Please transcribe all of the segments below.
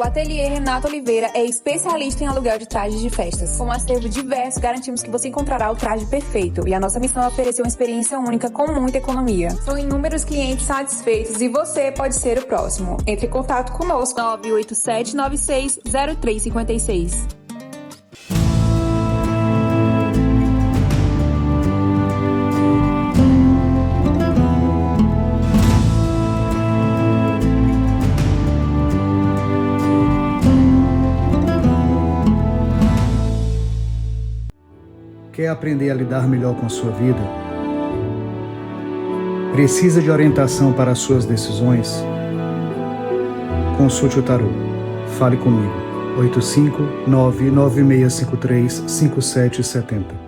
O Ateliê Renato Oliveira é especialista em aluguel de trajes de festas. Com um acervo diverso, garantimos que você encontrará o traje perfeito. E a nossa missão é oferecer uma experiência única com muita economia. São inúmeros clientes satisfeitos e você pode ser o próximo. Entre em contato conosco. 987960356. Quer aprender a lidar melhor com a sua vida? Precisa de orientação para as suas decisões? Consulte o tarô. Fale comigo. 859-9653-5770.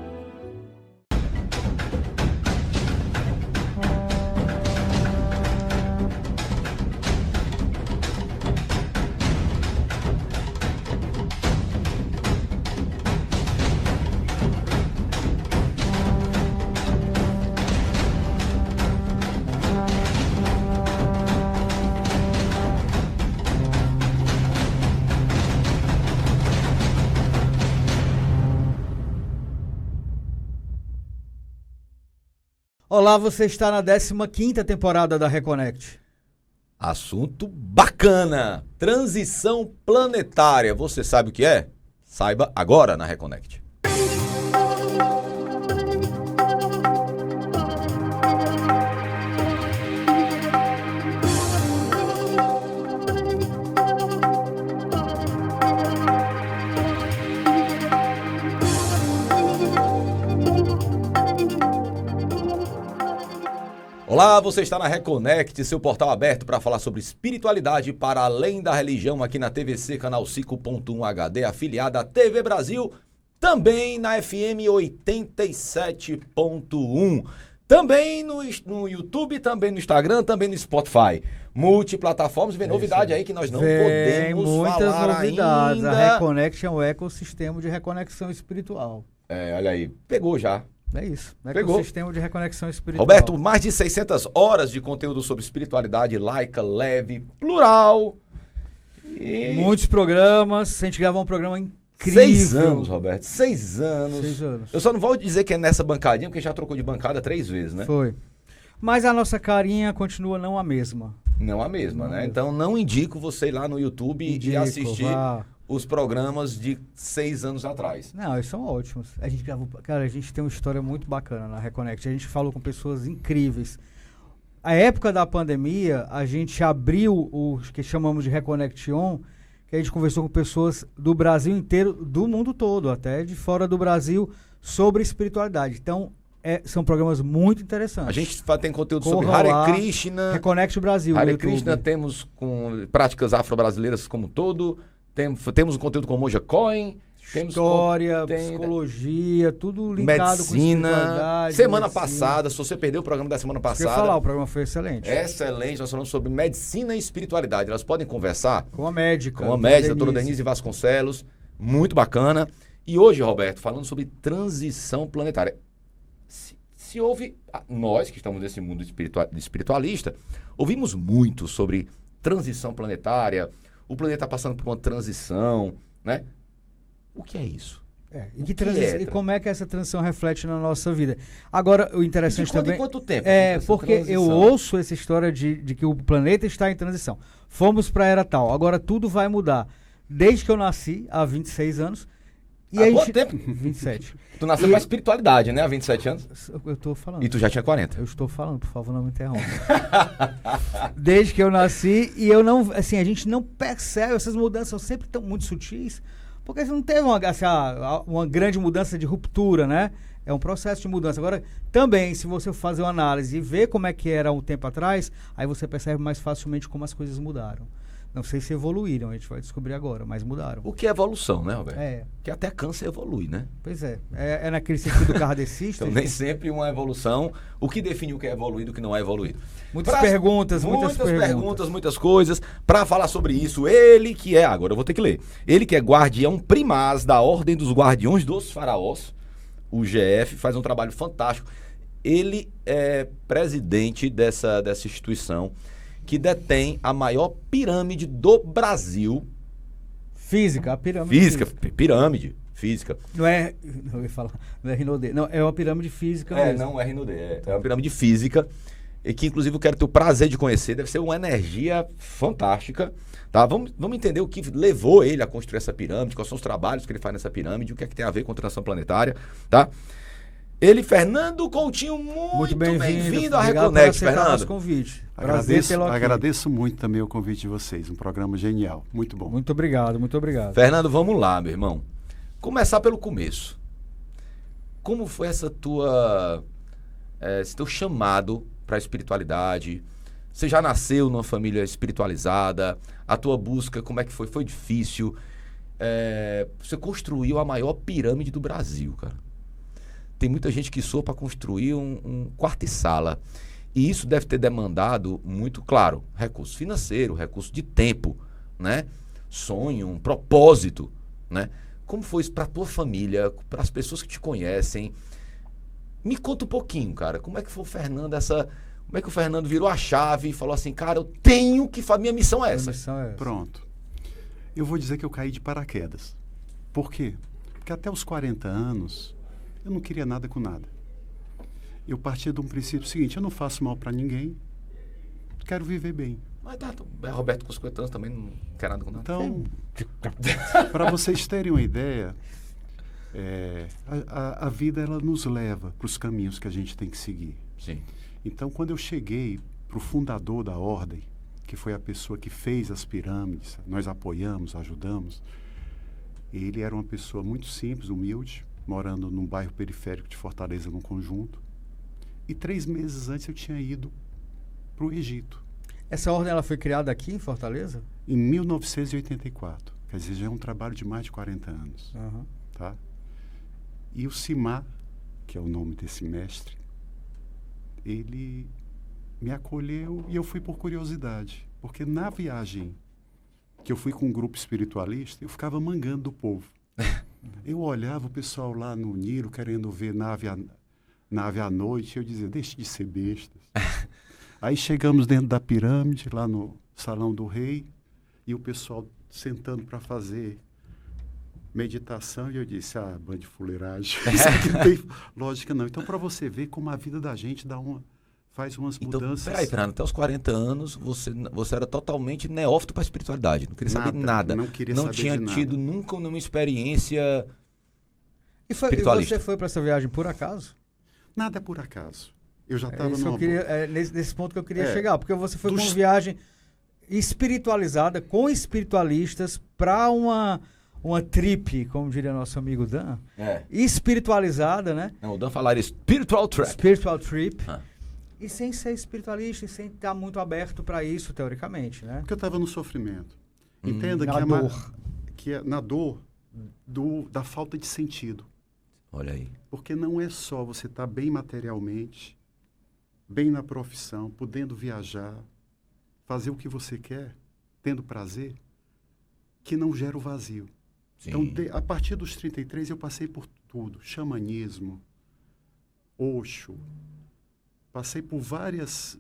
Olá, você está na 15ª temporada da Reconnect. Assunto bacana, transição planetária. Você sabe o que é? Saiba agora na Reconnect. Olá, você está na Reconnect, seu portal aberto para falar sobre espiritualidade para além da religião aqui na TVC, canal 5.1 HD, afiliada à TV Brasil, também na FM 87.1, também no YouTube, também no Instagram, também no Spotify. Multiplataformas, vem novidade aí que nós não podemos muitas falar novidades. ainda. A Reconnect é um ecossistema de reconexão espiritual. Olha aí, pegou já. É isso, Pegou. ecossistema de reconexão espiritual. Roberto, mais de 600 horas de conteúdo sobre espiritualidade laica, leve, plural. E... muitos programas, a gente grava um programa incrível. 6 anos, Roberto, 6 anos. 6 anos. Eu só não vou dizer que é nessa bancadinha, porque já trocou de bancada 3 vezes, né? Foi. Mas a nossa carinha continua não a mesma. Não a mesma, Não né? mesmo. Então não indico você ir lá no YouTube e assistir vá. os programas de 6 anos atrás. Não, eles são ótimos. A gente gravou, cara, a gente tem uma história muito bacana na Reconnect. A gente falou com pessoas incríveis. A época da pandemia, a gente abriu o que chamamos de Reconnect On, que a gente conversou com pessoas do Brasil inteiro, do mundo todo, até de fora do Brasil, sobre espiritualidade. Então, são programas muito interessantes. A gente tem conteúdo Corra sobre Hare lá, Krishna. Reconnect Brasil. Hare no YouTube. Krishna, temos com práticas afro-brasileiras como um todo. Temos um conteúdo com Monja Coin. História, psicologia, tudo linkado com medicina. espiritualidade. Semana medicina. passada, se você perdeu o programa da semana Isso que eu ia passada, falar, o programa foi excelente. excelente, nós falamos sobre medicina e espiritualidade. Elas podem conversar Com a médica. com a médica, a doutora Denise Vasconcelos, muito bacana. E hoje, Roberto, falando sobre transição planetária. Se houve, nós que estamos nesse mundo espiritualista, ouvimos muito sobre transição planetária, o planeta está passando por uma transição, né? O que é isso? E como é que essa transição reflete na nossa vida? Agora, o interessante também... Em quanto tempo? Porque eu ouço essa história de que o planeta está em transição. Fomos para a era tal, agora tudo vai mudar. Desde que eu nasci, há 26 anos... Há quanto tempo? 27. Tu nasceu com a espiritualidade, né? Há 27 anos? Eu estou falando. E tu já tinha 40? Eu estou falando, por favor, não me interrompa. Desde que eu nasci, e eu não... Assim, a gente não percebe, essas mudanças são sempre tão muito sutis, porque não teve uma grande mudança de ruptura, né? É um processo de mudança. Agora, também, se você fazer uma análise e ver como é que era um tempo atrás, aí você percebe mais facilmente como as coisas mudaram. Não sei se evoluíram, a gente vai descobrir agora, mas mudaram. O que é evolução, né, Roberto? É. Que até câncer evolui, né? Pois é. É naquele sentido kardecista. Então, nem sempre uma evolução. O que define o que é evoluído e o que não é evoluído? Muitas perguntas. Muitas coisas. Para falar sobre isso, ele que é, agora eu vou ter que ler, ele que é guardião primaz da Ordem dos Guardiões dos Faraós, o GF, faz um trabalho fantástico. Ele é presidente dessa instituição que detém a maior pirâmide do Brasil, Física, a pirâmide. Física, pirâmide, física. Não é. Não, eu ia falar. Não é RNOD. Não, é uma pirâmide física mesmo. Não é RNOD, é uma pirâmide física. E que, inclusive, eu quero ter o prazer de conhecer. Deve ser uma energia fantástica. Tá? Vamos entender o que levou ele a construir essa pirâmide, quais são os trabalhos que ele faz nessa pirâmide, o que é que tem a ver com transição planetária, tá? Ele, Fernando Coutinho, muito bem-vindo à Reconnect, Fernando. Convite. Agradeço muito também o convite de vocês. Um programa genial. Muito bom. Muito obrigado, muito obrigado. Fernando, vamos lá, meu irmão. Começar pelo começo. Como foi esse teu chamado para a espiritualidade? Você já nasceu numa família espiritualizada? A tua busca, como é que foi? Foi difícil? Você construiu a maior pirâmide do Brasil, cara. Tem muita gente que soa para construir um quarto e sala. E isso deve ter demandado muito, claro, recurso financeiro, recurso de tempo, né? Sonho, um propósito, né? Como foi isso para a tua família, para as pessoas que te conhecem? Me conta um pouquinho, cara. Como é que foi o Fernando, como é que o Fernando virou a chave e falou assim, cara, eu tenho que fazer, minha missão é essa. Pronto. Eu vou dizer que eu caí de paraquedas. Por quê? Porque até os 40 anos, eu não queria nada com nada. Eu partia de um princípio seguinte, eu não faço mal para ninguém, quero viver bem. Mas Roberto com 50 anos também não quer nada com nada. Então, para vocês terem uma ideia, a vida ela nos leva para os caminhos que a gente tem que seguir. Sim. Então, quando eu cheguei para o fundador da ordem, que foi a pessoa que fez as pirâmides, nós apoiamos, ajudamos, ele era uma pessoa muito simples, humilde, morando num bairro periférico de Fortaleza, num conjunto. E 3 meses antes eu tinha ido para o Egito. Essa ordem ela foi criada aqui em Fortaleza? Em 1984. Quer dizer, já é um trabalho de mais de 40 anos. Uhum. Tá? E o Simar, que é o nome desse mestre, ele me acolheu e eu fui por curiosidade. Porque na viagem que eu fui com um grupo espiritualista, eu ficava mangando do povo. Eu olhava o pessoal lá no Nilo querendo ver nave à noite, e eu dizia, deixe de ser bestas. Aí chegamos dentro da pirâmide, lá no Salão do Rei, e o pessoal sentando para fazer meditação, e eu disse, bando de fuleiragem, isso aqui não tem lógica não. Então, para você ver como a vida da gente faz umas mudanças. Peraí, Fernando, até os 40 anos, você era totalmente neófito para a espiritualidade, não queria saber nada. Não queria saber de nada. Não tinha tido nunca nenhuma experiência E espiritualista. você foi para essa viagem por acaso? Nada é por acaso. Eu já estava nesse ponto que eu queria chegar, porque você foi com uma viagem espiritualizada, com espiritualistas, para uma trip, como diria nosso amigo Dan, espiritualizada, né? Não, o Dan falaria spiritual trip. Spiritual trip. E sem ser espiritualista e sem estar muito aberto para isso, teoricamente, né? Porque eu estava no sofrimento. Entenda que é na dor da falta de sentido. Olha aí. Porque não é só você estar bem materialmente, bem na profissão, podendo viajar, fazer o que você quer, tendo prazer, que não gera o vazio. Sim. Então, a partir dos 33, eu passei por tudo. Xamanismo, Osho. Passei por várias,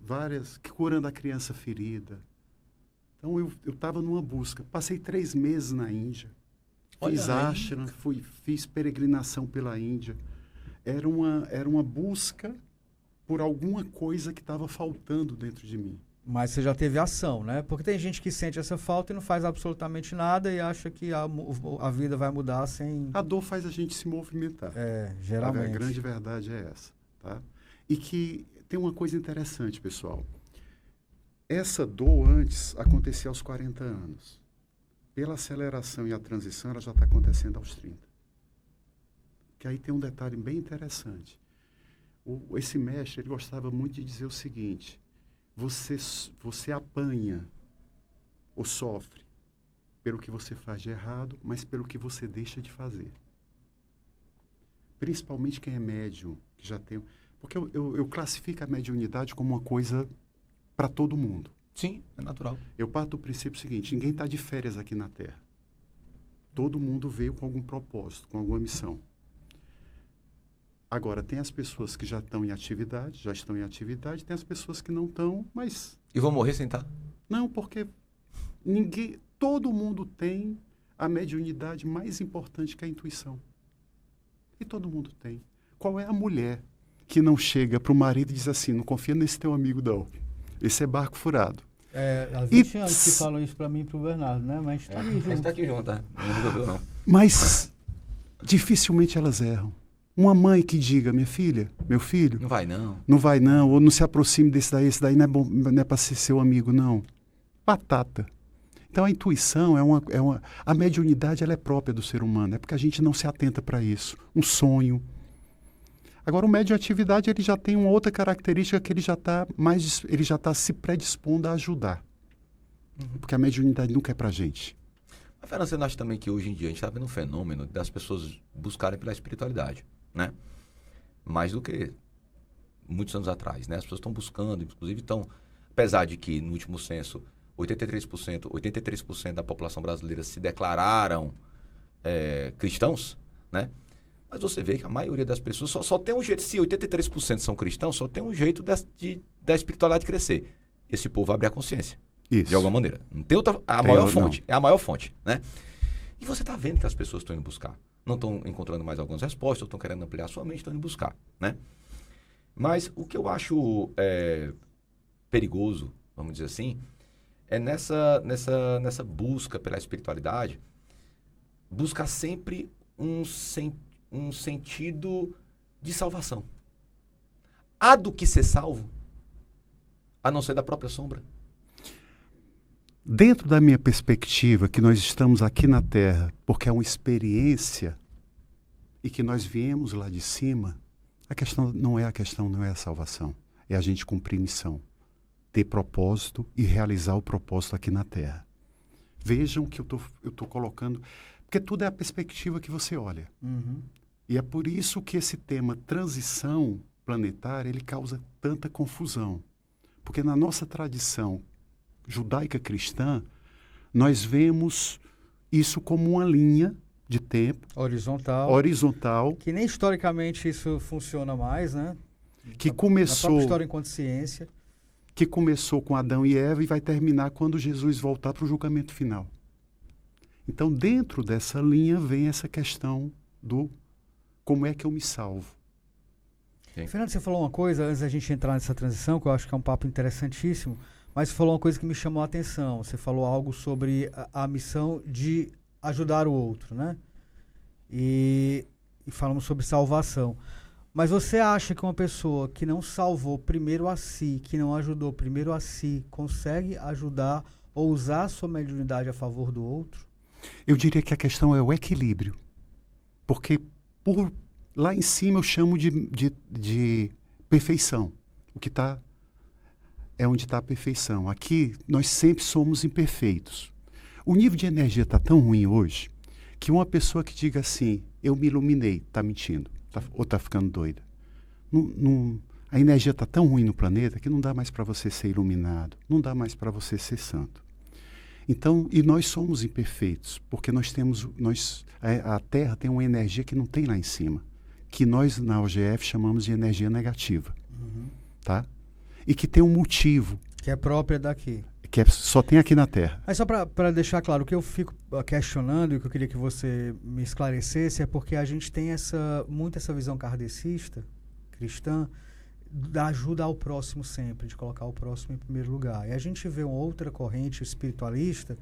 curando a criança ferida. Então, eu estava numa busca. Passei 3 meses na Índia. Fiz ashram, fiz peregrinação pela Índia. Era uma busca por alguma coisa que estava faltando dentro de mim. Mas você já teve ação, né? Porque tem gente que sente essa falta e não faz absolutamente nada e acha que a vida vai mudar sem... A dor faz a gente se movimentar. Geralmente. A grande verdade é essa, tá? E que tem uma coisa interessante, pessoal. Essa dor antes acontecia aos 40 anos. Pela aceleração e a transição, ela já está acontecendo aos 30. Que aí tem um detalhe bem interessante. Esse mestre, ele gostava muito de dizer o seguinte: você apanha ou sofre pelo que você faz de errado, mas pelo que você deixa de fazer. Principalmente quem é médium, que já tem... Porque eu classifico a mediunidade como uma coisa para todo mundo. Sim, é natural. Eu parto do princípio seguinte: ninguém está de férias aqui na Terra. Todo mundo veio com algum propósito, com alguma missão. Agora, tem as pessoas que já estão em atividade, tem as pessoas que não estão, mas... E vão morrer sem estar? Não, porque todo mundo tem a mediunidade mais importante que a intuição. E todo mundo tem. Qual é a mulher que não chega para o marido e diz assim, não confia nesse teu amigo não, esse é barco furado. Há 20 anos que falam isso para mim e para o Bernardo, né? Mas está aqui junto. Mas tá aqui junto, tá? Não resolveu, não. Mas dificilmente elas erram. Uma mãe que diga, minha filha, meu filho, Não vai, não. não vai não, ou não se aproxime desse daí, esse daí não é bom, não é para ser seu amigo, não. Batata. Então a intuição a mediunidade ela é própria do ser humano, é porque a gente não se atenta para isso. Um sonho. Agora o mediatividade ele já tem uma outra característica que ele já está se predispondo a ajudar. Porque a mediunidade nunca é para a gente. Mas, Fernando, você não acha também que hoje em dia a gente está vendo um fenômeno das pessoas buscarem pela espiritualidade, né? Mais do que muitos anos atrás, né? As pessoas estão buscando, inclusive estão, apesar de que no último censo 83% da população brasileira se declararam cristãos, né? Mas você vê que a maioria das pessoas só tem um jeito, se 83% são cristãos, só tem um jeito da espiritualidade crescer. Esse povo abre a consciência. Isso. De alguma maneira. Não tem outra. É a maior fonte, né? E você está vendo que as pessoas estão indo buscar. Não estão encontrando mais algumas respostas, estão querendo ampliar sua mente, estão indo buscar, né? Mas o que eu acho perigoso, vamos dizer assim, é nessa busca pela espiritualidade, buscar sempre um sentido de salvação. Há do que ser salvo, a não ser da própria sombra. Dentro da minha perspectiva, que nós estamos aqui na Terra porque é uma experiência e que nós viemos lá de cima, a questão não é a salvação, é a gente cumprir missão, ter propósito e realizar o propósito aqui na Terra. Vejam que eu tô colocando, porque tudo é a perspectiva que você olha. Uhum. E é por isso que esse tema transição planetária, ele causa tanta confusão. Porque na nossa tradição judaica cristã, nós vemos isso como uma linha de tempo horizontal que nem historicamente isso funciona mais, né? Que na começou própria história enquanto ciência. Que começou com Adão e Eva e vai terminar quando Jesus voltar para o julgamento final. Então, dentro dessa linha vem essa questão do como é que eu me salvo. Sim. Fernando, você falou uma coisa antes da gente entrar nessa transição, que eu acho que é um papo interessantíssimo, mas você falou uma coisa que me chamou a atenção. Você falou algo sobre a missão de ajudar o outro, né? E falamos sobre salvação. Mas você acha que uma pessoa que não salvou primeiro a si, que não ajudou primeiro a si, consegue ajudar ou usar a sua mediunidade a favor do outro? Eu diria que a questão é o equilíbrio. Porque lá em cima eu chamo de perfeição. O que é onde está a perfeição. Aqui nós sempre somos imperfeitos. O nível de energia está tão ruim hoje que uma pessoa que diga assim, eu me iluminei, está mentindo. Ou está ficando doida. A energia está tão ruim no planeta que não dá mais para você ser iluminado, não dá mais para você ser santo. Então, e nós somos imperfeitos, porque a Terra tem uma energia que não tem lá em cima, que nós na OGF chamamos de energia negativa, tá? E que tem um motivo. Que é própria daqui. Que só tem aqui na Terra. Mas só para deixar claro, o que eu fico questionando e o que eu queria que você me esclarecesse é porque a gente tem muito essa visão kardecista, cristã, da ajuda ao próximo sempre, de colocar o próximo em primeiro lugar. E a gente vê uma outra corrente espiritualista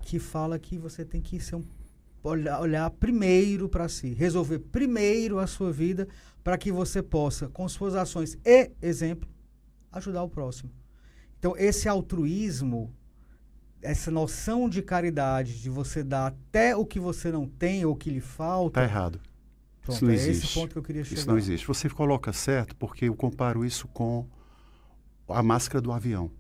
que fala que você tem que olhar primeiro para si, resolver primeiro a sua vida para que você possa, com suas ações e exemplo, ajudar o próximo. Então, esse altruísmo, essa noção de caridade, de você dar até o que você não tem ou o que lhe falta... Está errado. Pronto, isso não existe. Esse ponto que eu queria chegar. Isso não existe. Você coloca certo porque eu comparo isso com a máscara do avião.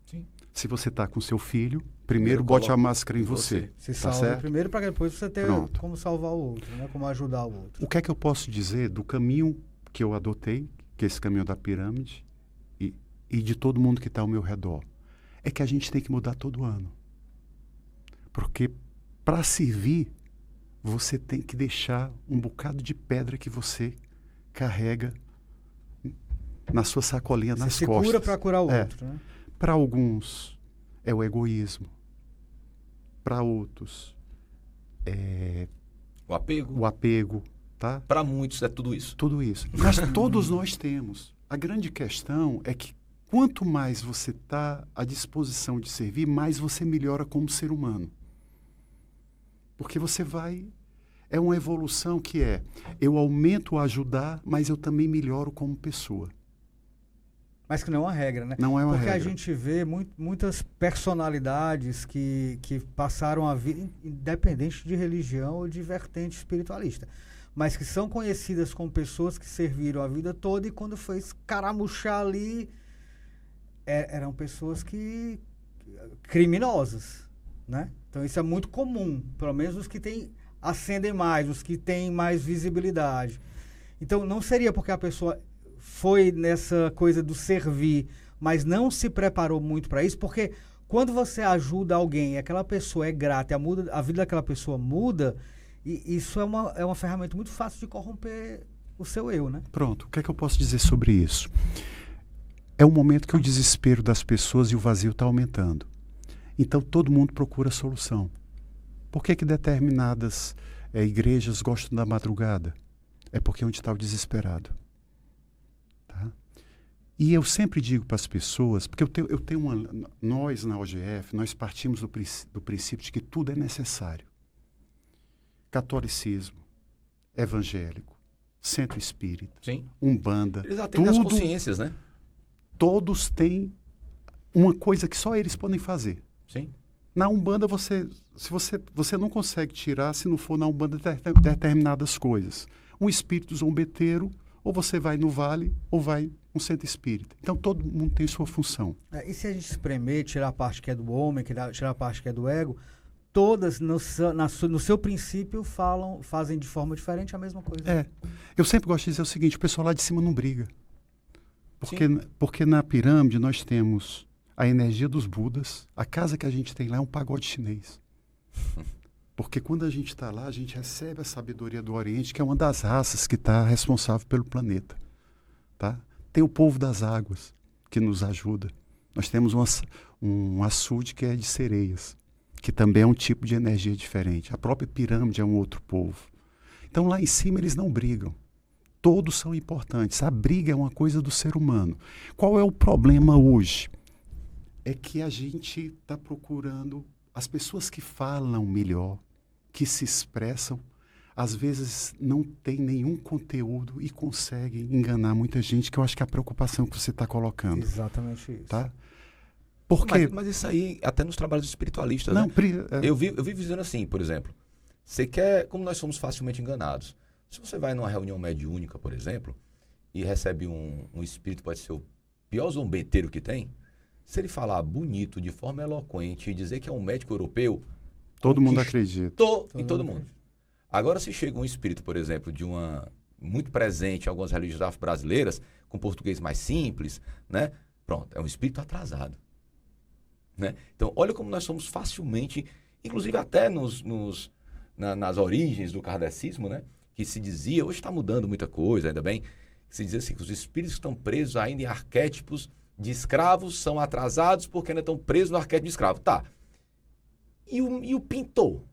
Sim. Se você está com seu filho, primeiro bote a máscara em você. Se tá salva certo? primeiro para depois você ter Pronto. como salvar o outro, né? Como ajudar o outro. O que é que eu posso dizer do caminho que eu adotei, que é esse caminho da pirâmide, e de todo mundo que está ao meu redor? É que a gente tem que mudar todo ano. Porque para servir, você tem que deixar um bocado de pedra que você carrega na sua sacolinha, nas você costas. Você cura para curar o outro, né? Para alguns é o egoísmo. Para outros O apego. o apego, tá? Para muitos é tudo isso. Tudo isso. Mas todos nós temos. A grande questão é que quanto mais você está à disposição de servir, mais você melhora como ser humano. Porque você vai... É uma evolução que eu aumento o ajudar, mas eu também melhoro como pessoa. Mas que não é uma regra, né? Não é uma Porque regra. a gente vê muitas personalidades que passaram a vida, independente de religião ou de vertente espiritualista, mas que são conhecidas como pessoas que serviram a vida toda e quando foi escaramuchar ali, eram pessoas criminosas, né? Então isso é muito comum, pelo menos os que ascendem mais, os que têm mais visibilidade. Então não seria porque a pessoa foi nessa coisa do servir, mas não se preparou muito para isso, porque quando você ajuda alguém e aquela pessoa é grata, a vida daquela pessoa muda, e isso é uma ferramenta muito fácil de corromper o seu eu, né? Pronto, o que é que eu posso dizer sobre isso? É um momento que o desespero das pessoas e o vazio está aumentando. Então todo mundo procura solução. Por que determinadas igrejas gostam da madrugada? É porque é onde está o desesperado. Tá? E eu sempre digo para as pessoas, porque nós na OGF, nós partimos do princípio de que tudo é necessário. Catolicismo, evangélico, centro espírita, Sim. umbanda, Eles atendem as consciências, né? todos têm uma coisa que só eles podem fazer. Sim. Na Umbanda, você não consegue tirar, se não for na Umbanda, determinadas coisas. Um espírito zombeteiro, ou você vai no vale, ou vai no centro espírita. Então, todo mundo tem sua função. E se a gente espremer, tirar a parte que é do homem, tirar a parte que é do ego, todas, no seu princípio, fazem de forma diferente a mesma coisa. Eu sempre gosto de dizer o seguinte, o pessoal lá de cima não briga. Porque na pirâmide nós temos a energia dos Budas, a casa que a gente tem lá é um pagode chinês. Porque quando a gente está lá, a gente recebe a sabedoria do Oriente, que é uma das raças que está responsável pelo planeta. Tá? Tem o povo das águas, que nos ajuda. Nós temos um açude que é de sereias, que também é um tipo de energia diferente. A própria pirâmide é um outro povo. Então lá em cima eles não brigam. Todos são importantes. A briga é uma coisa do ser humano. Qual é o problema hoje? É que a gente está procurando as pessoas que falam melhor, que se expressam, às vezes não têm nenhum conteúdo e conseguem enganar muita gente, que eu acho que é a preocupação que você está colocando. Exatamente isso. Tá? Porque... Mas isso aí, até nos trabalhos espiritualistas, não, né? é... Eu vivo dizendo assim, por exemplo, você quer, como nós somos facilmente enganados, se você vai numa reunião mediúnica, por exemplo, e recebe um espírito, pode ser o pior zombeteiro que tem, se ele falar bonito, de forma eloquente, e dizer que é um médico europeu, todo mundo acredita. Em todo mundo. Agora, se chega um espírito, por exemplo, muito presente em algumas religiões afro-brasileiras, com português mais simples, né? Pronto, é um espírito atrasado. Né? Então, olha como nós somos facilmente, inclusive até nas origens do kardecismo, né? Que se dizia, hoje está mudando muita coisa, ainda bem, que se dizia assim, que os espíritos que estão presos ainda em arquétipos de escravos são atrasados porque ainda estão presos no arquétipo de escravo. Tá. E o pintor?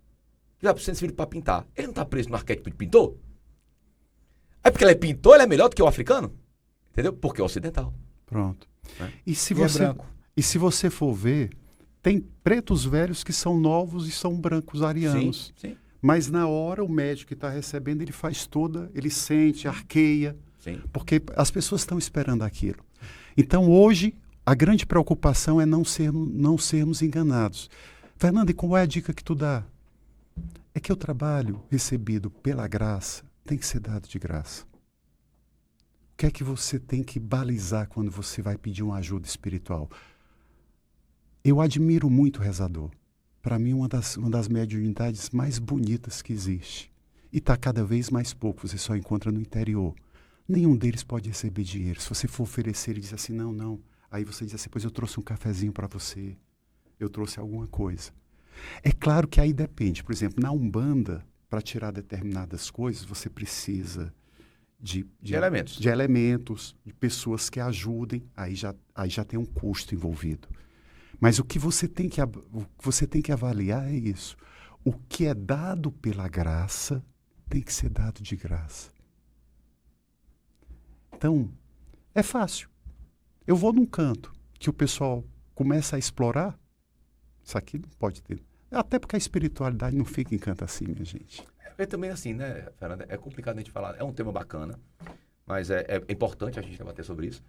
Que vai ser espírito para pintar. Ele não está preso no arquétipo de pintor? Aí porque ele é pintor, ele é melhor do que o africano? Entendeu? Porque é ocidental. Pronto. É. E se você for ver, tem pretos velhos que são novos e são brancos arianos. Sim. Mas na hora o médico que está recebendo, ele sente, arqueia, Sim. Porque as pessoas estão esperando aquilo. Então hoje a grande preocupação é não sermos enganados. Fernando, e qual é a dica que tu dá? É que o trabalho recebido pela graça tem que ser dado de graça. O que é que você tem que balizar quando você vai pedir uma ajuda espiritual? Eu admiro muito o rezador. Para mim, uma das mediunidades mais bonitas que existe. E está cada vez mais pouco, você só encontra no interior. Nenhum deles pode receber dinheiro. Se você for oferecer e dizer assim, não. Aí você diz assim, pois eu trouxe um cafezinho para você. Eu trouxe alguma coisa. É claro que aí depende. Por exemplo, na Umbanda, para tirar determinadas coisas, você precisa de elementos, de pessoas que ajudem. Aí já tem um custo envolvido. Mas o que você tem que avaliar é isso. o que é dado pela graça tem que ser dado de graça. Então, é fácil. Eu vou num canto que o pessoal começa a explorar, isso aqui não pode ter. Até porque a espiritualidade não fica em canto assim, minha gente. É também assim, né, Fernanda? É complicado a gente falar. É um tema bacana, mas é importante a gente debater sobre isso.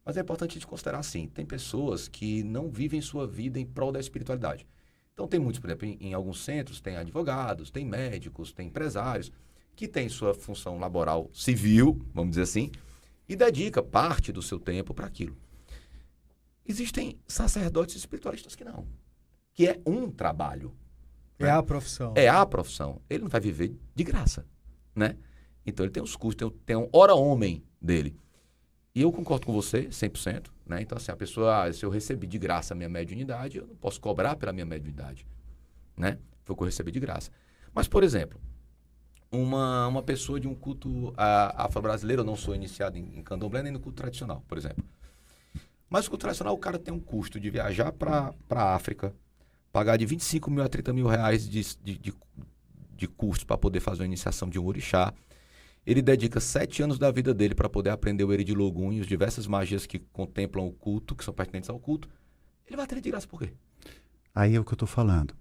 Mas é importante a gente considerar assim, tem pessoas que não vivem sua vida em prol da espiritualidade. Então tem muitos, por exemplo, em alguns centros, tem advogados, tem médicos, tem empresários, que têm sua função laboral civil, vamos dizer assim, e dedica parte do seu tempo para aquilo. Existem sacerdotes espiritualistas que não, que é um trabalho. É a profissão. É a profissão. Ele não vai viver de graça, né? Então ele tem os custos, tem um hora-homem dele. E eu concordo com você, 100%, né? Então assim, a pessoa, se eu recebi de graça a minha mediunidade, eu não posso cobrar pela minha mediunidade, né? Foi o que eu recebi de graça. Mas, por exemplo, uma pessoa de um culto afro-brasileiro, eu não sou iniciado em candomblé nem no culto tradicional, por exemplo. Mas o culto tradicional, o cara tem um custo de viajar para a África, pagar de 25 mil a 30 mil reais de custo para poder fazer a iniciação de um orixá. Ele dedica 7 anos da vida dele para poder aprender o Eri de Logum e as diversas magias que contemplam o culto, que são pertinentes ao culto. Ele vai ter de graça por quê? Aí é o que eu estou falando.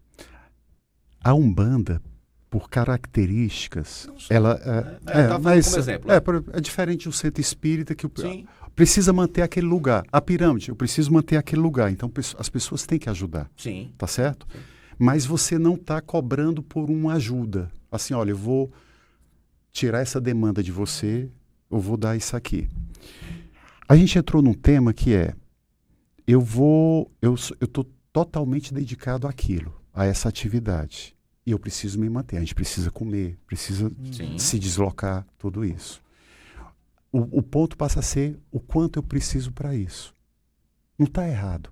A Umbanda, por características, Não só, ela tá falando como exemplo. é diferente do centro espírita que Sim. precisa manter aquele lugar. A pirâmide, eu preciso manter aquele lugar. Então as pessoas têm que ajudar, Sim. tá certo? Mas você não está cobrando por uma ajuda. Assim, olha, eu vou tirar essa demanda de você, eu vou dar isso aqui. A gente entrou num tema que é, eu estou totalmente dedicado àquilo, a essa atividade. E eu preciso me manter. A gente precisa comer, precisa Sim. se deslocar, tudo isso. O ponto passa a ser o quanto eu preciso para isso. Não está errado.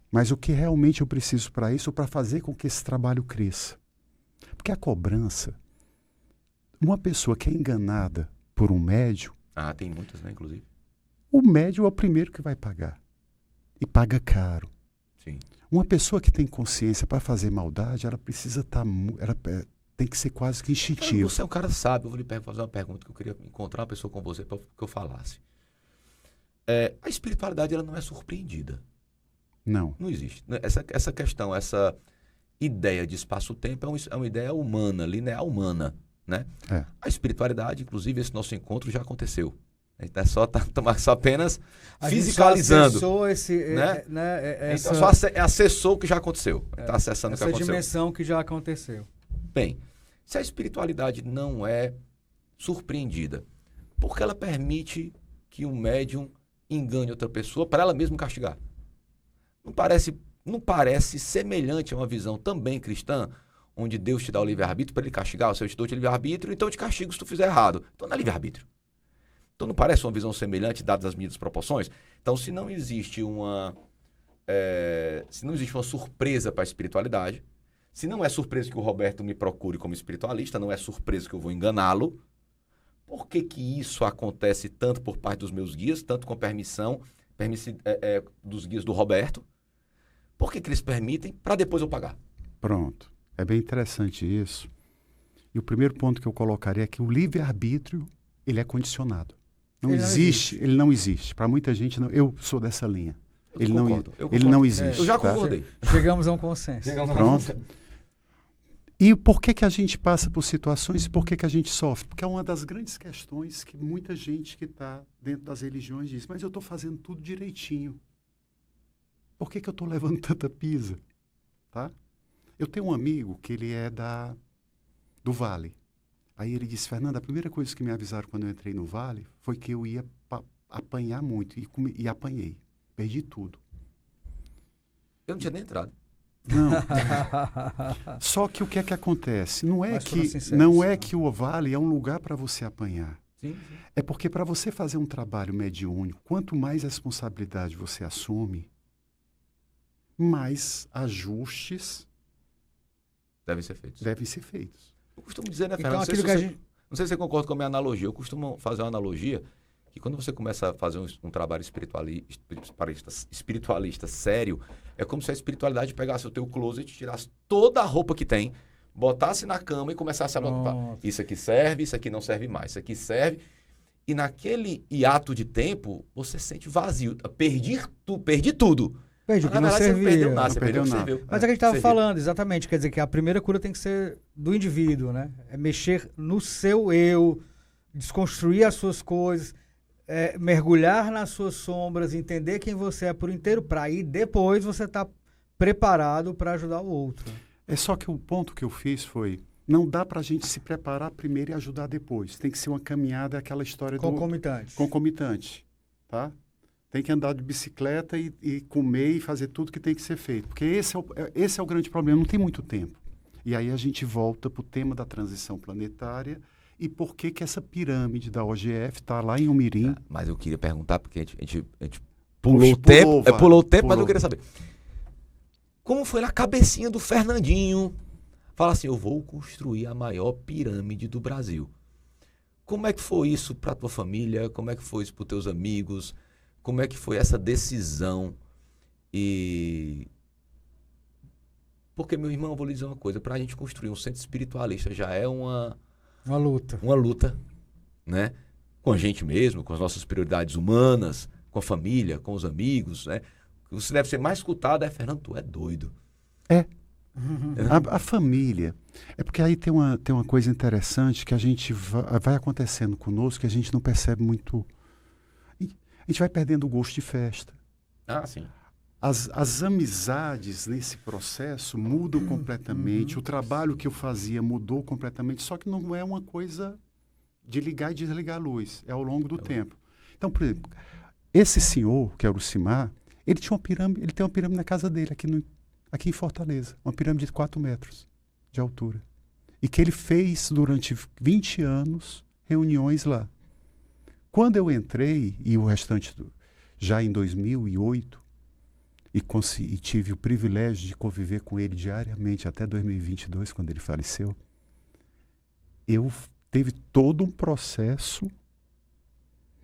Mas o que realmente eu preciso para isso, para fazer com que esse trabalho cresça. Porque a cobrança, uma pessoa que é enganada por um médium, Tem muitas, né, inclusive. o médium é o primeiro que vai pagar. E paga caro. Sim. Uma pessoa que tem consciência para fazer maldade, ela precisa estar... tem que ser quase que instintivo. Você é um cara sábio. Eu vou lhe fazer uma pergunta que eu queria encontrar uma pessoa com você para que eu falasse. A espiritualidade ela não é surpreendida. Não. Não existe. Essa questão, essa ideia de espaço-tempo é uma ideia humana, linear humana, né? É. A espiritualidade, inclusive, esse nosso encontro já aconteceu. A gente só apenas fiscalizando. Acessou esse, né? Então, só acessou o que já aconteceu. Está acessando o que essa aconteceu. dimensão que já aconteceu. Bem, se a espiritualidade não é surpreendida, por que ela permite que um médium engane outra pessoa para ela mesma castigar? Não parece semelhante a uma visão também cristã, onde Deus te dá o livre-arbítrio para ele castigar? Se eu te dou o livre-arbítrio, então eu te castigo se tu fizer errado. Então não é livre-arbítrio. Então não parece uma visão semelhante, dadas as medidas proporções? Então se não existe uma surpresa para a espiritualidade, se não é surpresa que o Roberto me procure como espiritualista, não é surpresa que eu vou enganá-lo, por que isso acontece tanto por parte dos meus guias, tanto com permissão dos guias do Roberto? Por que eles permitem para depois eu pagar? Pronto. É bem interessante isso. E o primeiro ponto que eu colocaria é que o livre-arbítrio, ele é condicionado. Ele não existe. Para muita gente, não, eu sou dessa linha. Ele não existe. Eu já tá? concordei. Chegamos a um consenso. Pronto. E por que a gente passa por situações e por que a gente sofre? Porque é uma das grandes questões que muita gente que está dentro das religiões diz, mas eu estou fazendo tudo direitinho. Por que eu estou levando tanta pisa? Tá? Eu tenho um amigo que ele é do Vale. Aí ele disse, Fernanda, a primeira coisa que me avisaram quando eu entrei no Vale foi que eu ia apanhar muito. E apanhei. Perdi tudo. Eu não tinha nem entrado. Não. Só que o que é que acontece? Não é que o Vale é um lugar para você apanhar. Sim. É porque para você fazer um trabalho mediúnico, quanto mais responsabilidade você assume, mais ajustes Devem ser feitos. Eu Eu costumo dizer, né, Então, Fernando? aquilo que a gente... Não sei se você concorda com a minha analogia. Eu costumo fazer uma analogia que quando você começa a fazer um trabalho espiritualista sério, é como se a espiritualidade pegasse o teu closet, tirasse toda a roupa que tem, botasse na cama e começasse a botar. Isso aqui serve, isso aqui não serve mais, isso aqui serve. E naquele hiato de tempo, você sente vazio. Perdi tudo. Perdi o que não Você não servia. perdeu nada, Não você perdeu o que perdeu serviu. Mas é o que a gente estava Serviu. falando, exatamente. Quer dizer que a primeira cura tem que ser do indivíduo, né? É mexer no seu eu, desconstruir as suas coisas, mergulhar nas suas sombras, entender quem você é por inteiro, para aí depois você tá preparado para ajudar o outro. É só que o ponto que eu fiz foi, não dá para a gente se preparar primeiro e ajudar depois. Tem que ser uma caminhada, aquela história Concomitante. concomitante, tá? Tem que andar de bicicleta e comer e fazer tudo que tem que ser feito. Porque esse é o grande problema, não tem muito tempo. E aí a gente volta para o tema da transição planetária e por que essa pirâmide da OGF está lá em Umirim. Mas eu queria perguntar, porque a gente pulou o tempo, Vale, mas eu pulou. queria saber. Como foi na cabecinha do Fernandinho? Fala assim, eu vou construir a maior pirâmide do Brasil. Como é que foi isso para tua família? Como é que foi isso para os teus amigos? Como é que foi essa decisão? E... Porque, meu irmão, eu vou lhe dizer uma coisa. Para a gente construir um centro espiritualista já é uma luta, né? Com a gente mesmo, com as nossas prioridades humanas, com a família, com os amigos, né? O que você deve ser mais escutado é, Fernando, tu é doido. A família. É porque aí tem uma coisa interessante que a gente vai acontecendo conosco que a gente não percebe muito. A gente vai perdendo o gosto de festa. Ah, sim. As amizades nesse processo mudam completamente. O trabalho que eu fazia mudou completamente. Só que não é uma coisa de ligar e desligar a luz. É ao longo do tempo. Então, por exemplo, esse senhor, que era o Simar, ele tem uma pirâmide na casa dele, aqui em Fortaleza. Uma pirâmide de 4 metros de altura. E que ele fez durante 20 anos reuniões lá. Quando eu entrei, e o restante já em 2008, e tive o privilégio de conviver com ele diariamente até 2022, quando ele faleceu, teve todo um processo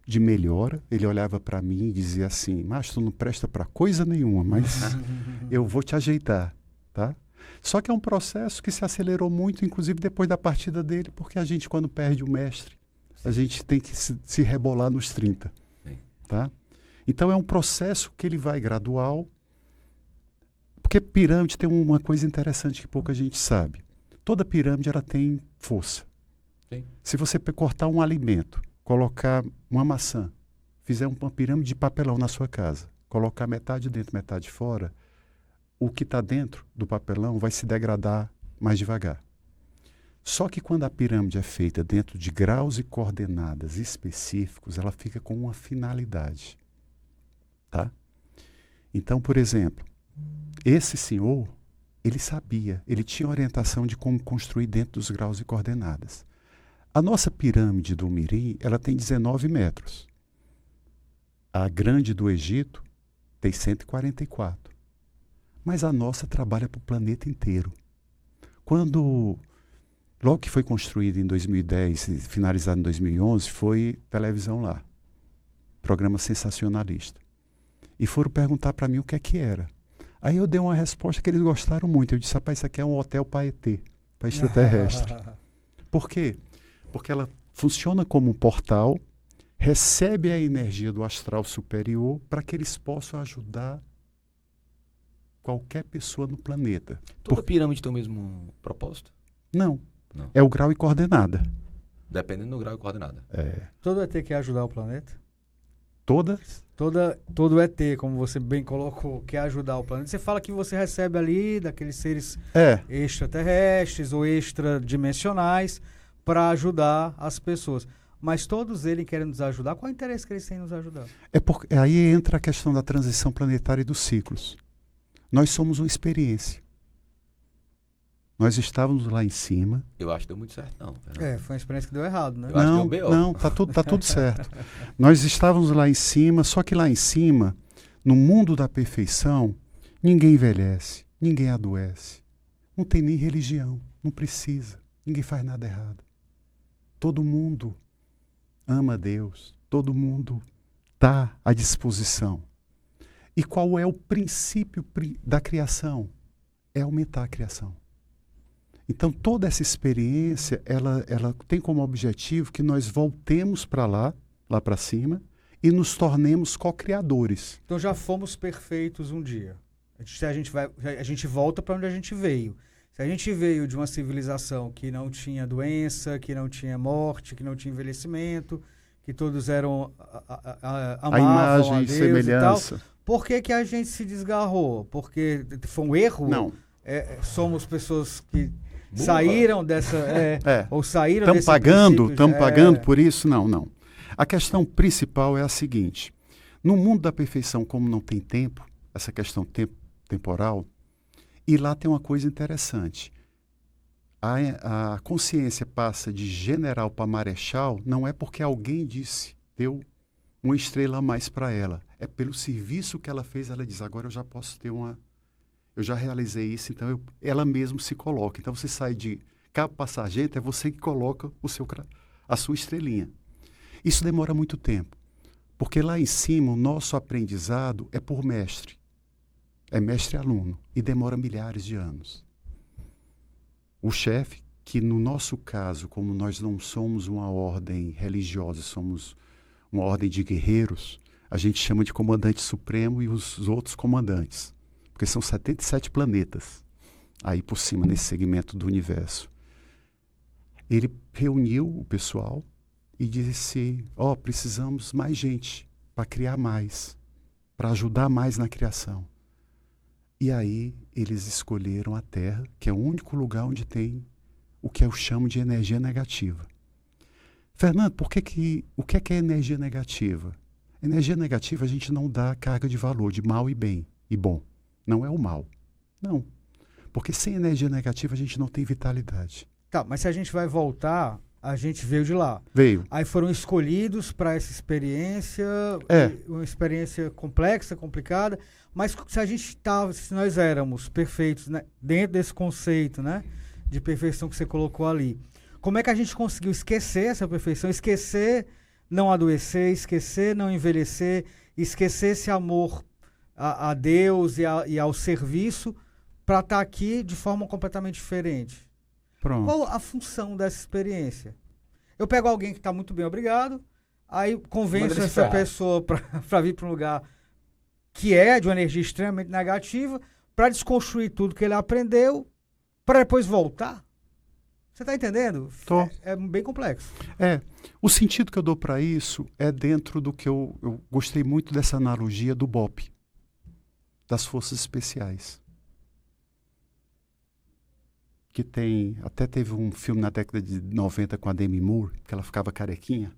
de melhora. Ele olhava para mim e dizia assim, mas tu não presta para coisa nenhuma, mas eu vou te ajeitar, tá? Só que é um processo que se acelerou muito, inclusive depois da partida dele, porque a gente, quando perde o mestre, a gente tem que se rebolar nos 30, tá? Então é um processo que ele vai gradual, porque pirâmide tem uma coisa interessante que pouca gente sabe. Toda pirâmide ela tem força. Sim. Se você cortar um alimento, colocar uma maçã, fizer uma pirâmide de papelão na sua casa, colocar metade dentro, metade fora, o que está dentro do papelão vai se degradar mais devagar. Só que quando a pirâmide é feita dentro de graus e coordenadas específicos, ela fica com uma finalidade. Tá? Então, por exemplo, esse senhor, ele sabia, ele tinha orientação de como construir dentro dos graus e coordenadas. A nossa pirâmide do Umirim, ela tem 19 metros. A grande do Egito tem 144. Mas a nossa trabalha para o planeta inteiro. Logo que foi construída em 2010 e finalizada em 2011, foi televisão lá. Programa sensacionalista. E foram perguntar para mim o que é que era. Aí eu dei uma resposta que eles gostaram muito. Eu disse, rapaz, isso aqui é um hotel para ET, para extraterrestre. Por quê? Porque ela funciona como um portal, recebe a energia do astral superior para que eles possam ajudar qualquer pessoa no planeta. Toda pirâmide tem o mesmo propósito? Não. Não. É o grau e coordenada. Dependendo do grau e coordenada. Todo ET quer ajudar o planeta? Todas? Todo ET, como você bem colocou, quer ajudar o planeta. Você fala que você recebe ali daqueles seres extraterrestres ou extradimensionais para ajudar as pessoas. Mas todos eles querem nos ajudar. Qual é o interesse que eles têm em nos ajudar? Aí entra a questão da transição planetária e dos ciclos. Nós somos uma experiência. Nós estávamos lá em cima. Eu acho que deu muito certo, não. Foi uma experiência que deu errado, né? Eu acho que deu BO. Não, tá tudo certo. Nós estávamos lá em cima, só que lá em cima, no mundo da perfeição, ninguém envelhece, ninguém adoece. Não tem nem religião, não precisa. Ninguém faz nada errado. Todo mundo ama Deus, todo mundo está à disposição. E qual é o princípio da criação? É aumentar a criação. Então, toda essa experiência, ela tem como objetivo que nós voltemos para lá para cima, e nos tornemos co-criadores. Então já fomos perfeitos um dia. A gente volta para onde a gente veio. Se a gente veio de uma civilização que não tinha doença, que não tinha morte, que não tinha envelhecimento, que todos eram amavam a imagem a e Deus semelhança. E tal, por que a gente se desgarrou? Porque foi um erro? Não. Somos pessoas que saíram dessa... ou saíram Estamos desse pagando, princípio estamos pagando por isso? Não. A questão principal é a seguinte. No mundo da perfeição, como não tem tempo, essa questão temporal, e lá tem uma coisa interessante. A consciência passa de general para marechal, não é porque alguém deu uma estrela a mais para ela. É pelo serviço que ela fez, ela diz, agora eu já posso ter eu já realizei isso, então ela mesma se coloca. Então você sai de cabo para sargento, é você que coloca a sua estrelinha. Isso demora muito tempo, porque lá em cima o nosso aprendizado é por mestre. É mestre-aluno e demora milhares de anos. O chefe, que no nosso caso, como nós não somos uma ordem religiosa, somos uma ordem de guerreiros, a gente chama de comandante supremo e os outros comandantes, porque são 77 planetas aí por cima, nesse segmento do universo. Ele reuniu o pessoal e disse, precisamos mais gente para criar mais, para ajudar mais na criação. E aí eles escolheram a Terra, que é o único lugar onde tem o que eu chamo de energia negativa. Fernando, o que é energia negativa? Energia negativa a gente não dá carga de valor, de mal e bem e bom. Não é o mal. Não. Porque sem energia negativa a gente não tem vitalidade. Tá, mas se a gente vai voltar, a gente veio de lá. Veio. Aí foram escolhidos para essa experiência, uma experiência complexa, complicada, mas se nós éramos perfeitos, né, dentro desse conceito, né, de perfeição que você colocou ali, como é que a gente conseguiu esquecer essa perfeição, esquecer não adoecer, esquecer não envelhecer, esquecer esse amor a Deus e ao serviço para estar aqui de forma completamente diferente? Pronto. Qual a função dessa experiência? Eu pego alguém que está muito bem, obrigado, aí convenço essa pessoa para vir para um lugar que é de uma energia extremamente negativa, para desconstruir tudo que ele aprendeu, para depois voltar. Você está entendendo? Tô. É bem complexo. O sentido que eu dou para isso é dentro do que eu gostei muito dessa analogia do BOPE, das Forças Especiais. Que até teve um filme na década de 90 com a Demi Moore, que ela ficava carequinha.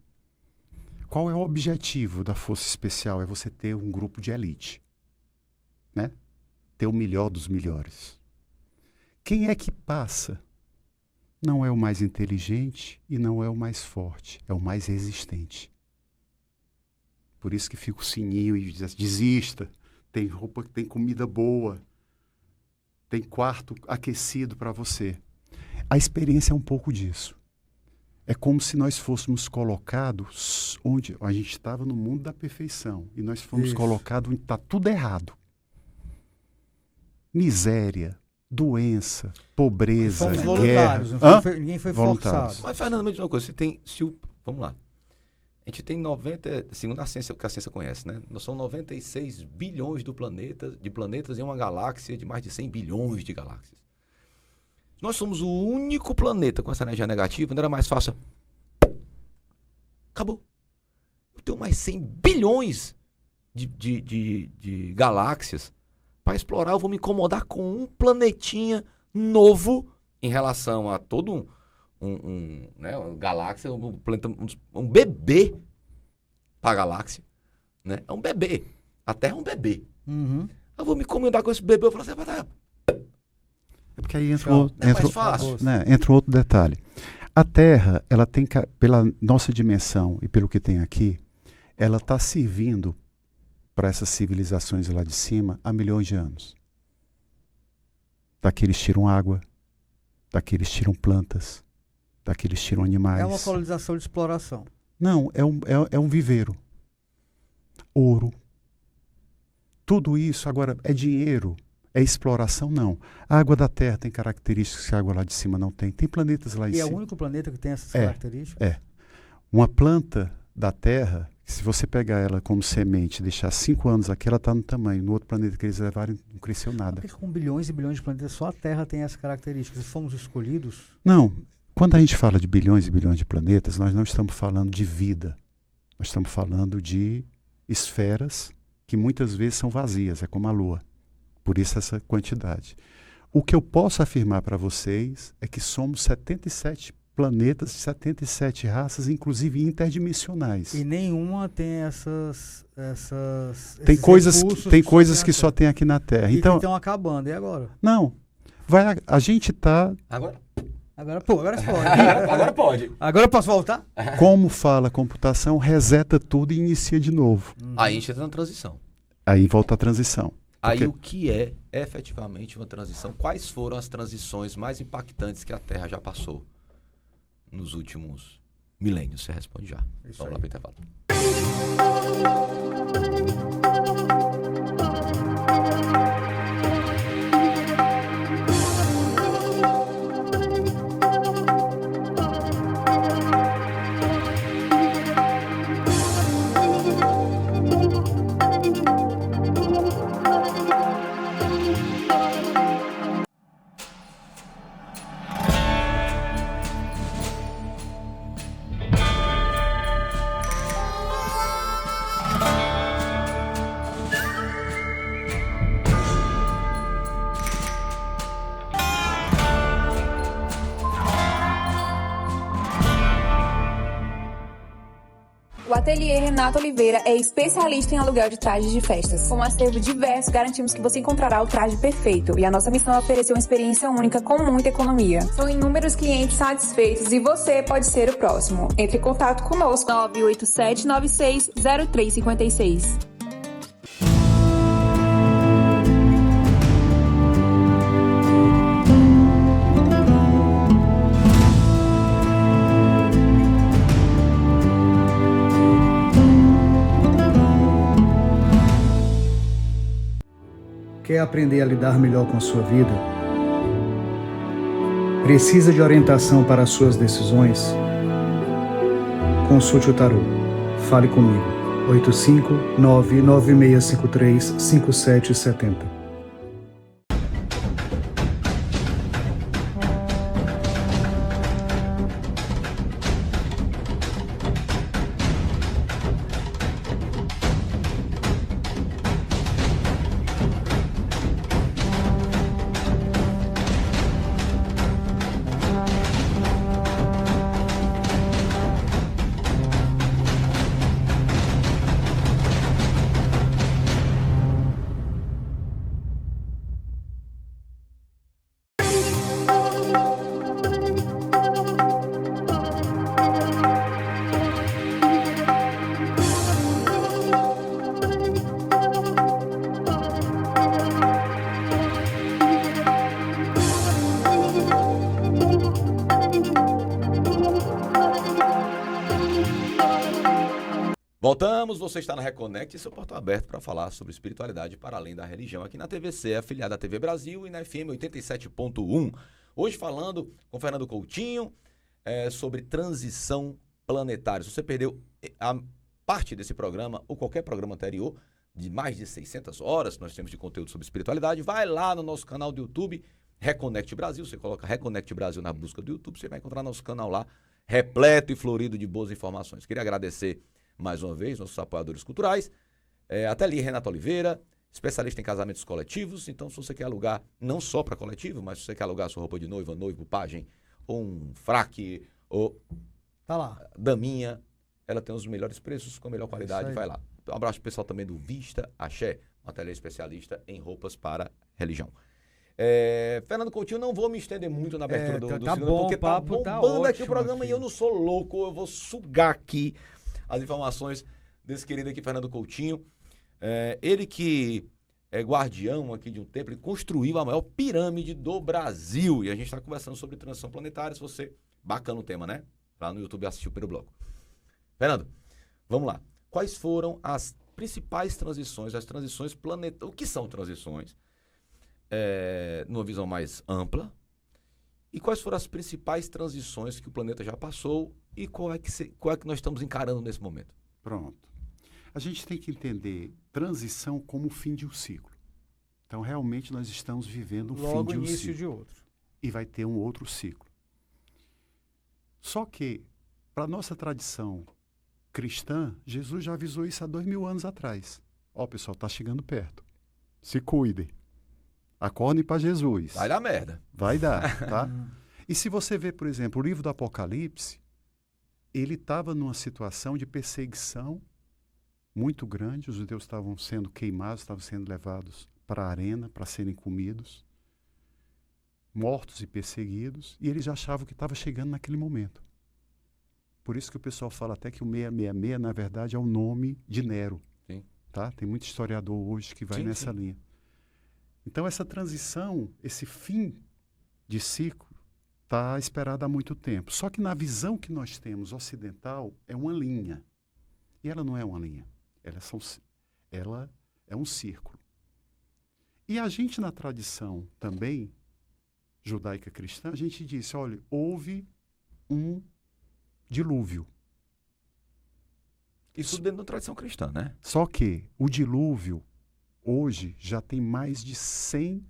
Qual é o objetivo da Força Especial? É você ter um grupo de elite, né? Ter o melhor dos melhores. Quem é que passa? Não é o mais inteligente e não é o mais forte, é o mais resistente. Por isso que fica o sininho e diz, desista, tem roupa, tem comida boa, tem quarto aquecido para você. A experiência é um pouco disso. É como se nós fôssemos colocados onde a gente estava no mundo da perfeição e nós fomos colocados onde está tudo errado. Miséria, doença, pobreza, Fomos guerra. voluntários, ninguém foi Voluntários. forçado. Mas, Fernando, me diz uma coisa, vamos lá. A gente tem 90, segundo a ciência, que a ciência conhece, né? Nós somos 96 bilhões de planetas em uma galáxia de mais de 100 bilhões de galáxias. Nós somos o único planeta com essa energia negativa, não era mais fácil. Acabou. Eu tenho mais 100 bilhões de galáxias para explorar. Eu vou me incomodar com um planetinha novo em relação a todo né, uma galáxia, um planeta, um bebê para a galáxia, né? É um bebê. A Terra é um bebê. Uhum. Eu vou me incomodar com esse bebê. Eu falo assim, É porque aí entra mais fácil. Entra um outro detalhe. A Terra, ela tem, pela nossa dimensão e pelo que tem aqui, ela está servindo para essas civilizações lá de cima há milhões de anos. Daqui eles tiram água, daqui eles tiram plantas, daqui eles tiram animais. É uma colonização de exploração. Não, é um viveiro. Ouro. Tudo isso agora é dinheiro, é exploração, não. A água da Terra tem características que a água lá de cima não tem. Tem planetas lá em E é cima. o único planeta que tem essas características? É. Uma planta da Terra, se você pegar ela como semente e deixar 5 anos aqui, ela está no tamanho. No outro planeta que eles levaram, não cresceu nada. Por que com bilhões e bilhões de planetas só a Terra tem essas características? Fomos escolhidos? Não. Quando a gente fala de bilhões e bilhões de planetas, nós não estamos falando de vida. Nós estamos falando de esferas que muitas vezes são vazias, é como a Lua. Por isso essa quantidade. O que eu posso afirmar para vocês é que somos 77 planetas de 77 raças, inclusive interdimensionais. E nenhuma tem Tem coisas que só só tem aqui na Terra. E Então, que estão acabando. E agora? não. A gente está, Agora pode. Agora pode. Agora eu posso voltar? como fala a computação, reseta tudo e inicia de novo. Aí a gente entra na transição. Aí volta a transição. Aí Porque- o que é efetivamente uma transição? Quais foram as transições mais impactantes que a Terra já passou nos últimos milênios? Você responde já. Isso Vamos aí. lá para o intervalo. O Ateliê Renato Oliveira é especialista em aluguel de trajes de festas. Com um acervo diverso, garantimos que você encontrará o traje perfeito. E a nossa missão é oferecer uma experiência única com muita economia. São inúmeros clientes satisfeitos e você pode ser o próximo. Entre em contato conosco 987960356. Quer aprender a lidar melhor com a sua vida? Precisa de orientação para as suas decisões? Consulte o tarô. Fale comigo. 859-9653-5770. Voltamos, você está na Reconnect, seu portal aberto para falar sobre espiritualidade para além da religião aqui na TVC, afiliada à TV Brasil e na FM 87.1. Hoje falando com Fernando Coutinho sobre transição planetária. Se você perdeu a parte desse programa ou qualquer programa anterior, de mais de 600 horas que nós temos de conteúdo sobre espiritualidade, vai lá no nosso canal do YouTube, Reconnect Brasil. Você coloca Reconnect Brasil na busca do YouTube, você vai encontrar nosso canal lá, repleto e florido de boas informações. Queria agradecer mais uma vez nossos apoiadores culturais, Ateliê Renato Oliveira, especialista em casamentos coletivos. Então, se você quer alugar, não só para coletivo, mas se você quer alugar sua roupa de noiva, noivo, pajem, ou um fraque, ou Tá lá. daminha, ela tem os melhores preços, com a melhor qualidade, aí. vai lá. Um abraço pro pessoal também do Vista Axé, um ateliê especialista em roupas para religião. Fernando Coutinho, não vou me estender muito na abertura do tá segundo, bom, porque o papo tá bombando aqui o ótimo programa aqui. e eu não sou louco, eu vou sugar aqui as informações desse querido aqui, Fernando Coutinho. Ele que é guardião aqui de um templo e construiu a maior pirâmide do Brasil. E a gente está conversando sobre transição planetária. Se você... Bacana o tema, né? Lá no YouTube assistiu o primeiro bloco. Fernando, vamos lá. Quais foram as principais transições, as transições planetárias? O que são transições? Numa visão mais ampla. E quais foram as principais transições que o planeta já passou e qual é que nós estamos encarando nesse momento? Pronto. A gente tem que entender transição como o fim de um ciclo. Então, realmente, nós estamos vivendo o fim Logo de um início ciclo. de outro. E vai ter um outro ciclo. Só que, para a nossa tradição cristã, Jesus já avisou isso há 2000 anos atrás. Ó, pessoal, está chegando perto. Se cuidem. Acordem para Jesus. Vai dar merda. Vai dar, tá? E se você vê, por exemplo, o livro do Apocalipse, ele estava numa situação de perseguição muito grande. Os judeus estavam sendo queimados, estavam sendo levados para a arena para serem comidos, mortos e perseguidos, e eles já achavam que estava chegando naquele momento. Por isso que o pessoal fala até que o 666, na verdade, é o nome de Nero. Sim. Tá? Tem muito historiador hoje que vai nessa linha. Então, essa transição, esse fim de ciclo, está esperado há muito tempo. Só que na visão que nós temos ocidental, é uma linha. E ela não é uma linha. Ela é um círculo. E a gente, na tradição também, judaica cristã, a gente disse, olha, houve um dilúvio. Isso dentro da tradição cristã, né? Só que o dilúvio, hoje, já tem mais de 100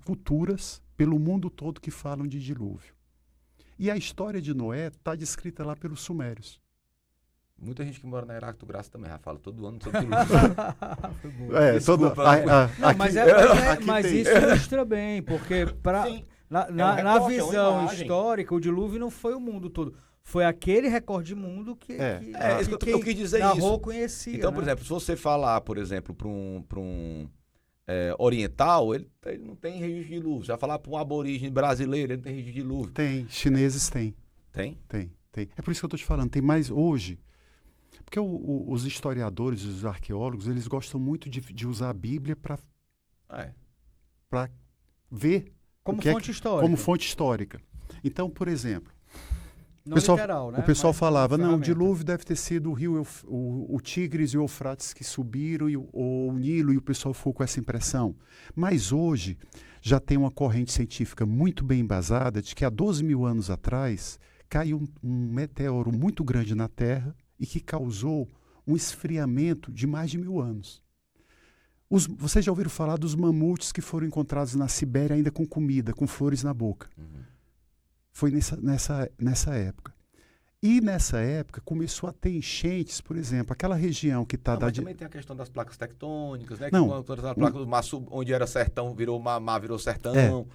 culturas pelo mundo todo que falam de dilúvio. E a história de Noé está descrita lá pelos sumérios. Muita gente que mora na Iraque do Graça também já fala todo ano sobre dilúvio. Mas tem. isso ilustra bem, porque na visão imagem. histórica, o dilúvio não foi o mundo todo. Foi aquele recorde mundo que Isso que eu quis dizer narrou isso. conhecia. Então, por exemplo, se você falar, por exemplo, para um oriental, ele não tem registro de dilúvio. Se vai falar para um aborígene brasileiro, ele não tem registro de dilúvio. Tem, chineses têm. Tem? Tem. É por isso que eu estou te falando, tem mais hoje. Porque os historiadores, os arqueólogos, eles gostam muito de usar a Bíblia para ver como fonte histórica. Como fonte histórica. Então, por exemplo, não literal, né? o pessoal falava, não, o ferramenta. dilúvio deve ter sido o rio, o Tigres e o Eufrates que subiram, ou o Nilo, e o pessoal ficou com essa impressão. Mas hoje já tem uma corrente científica muito bem embasada de que há 12 mil anos atrás caiu um meteoro muito grande na Terra e que causou um esfriamento de mais de 1000 anos. Vocês já ouviram falar dos mamutes que foram encontrados na Sibéria ainda com comida, com flores na boca? Uhum. Foi nessa época. E nessa época começou a ter enchentes, por exemplo, aquela região que está... Mas também tem a questão das placas tectônicas, né? Não, que a placa do mar, onde era sertão, virou mar, virou sertão.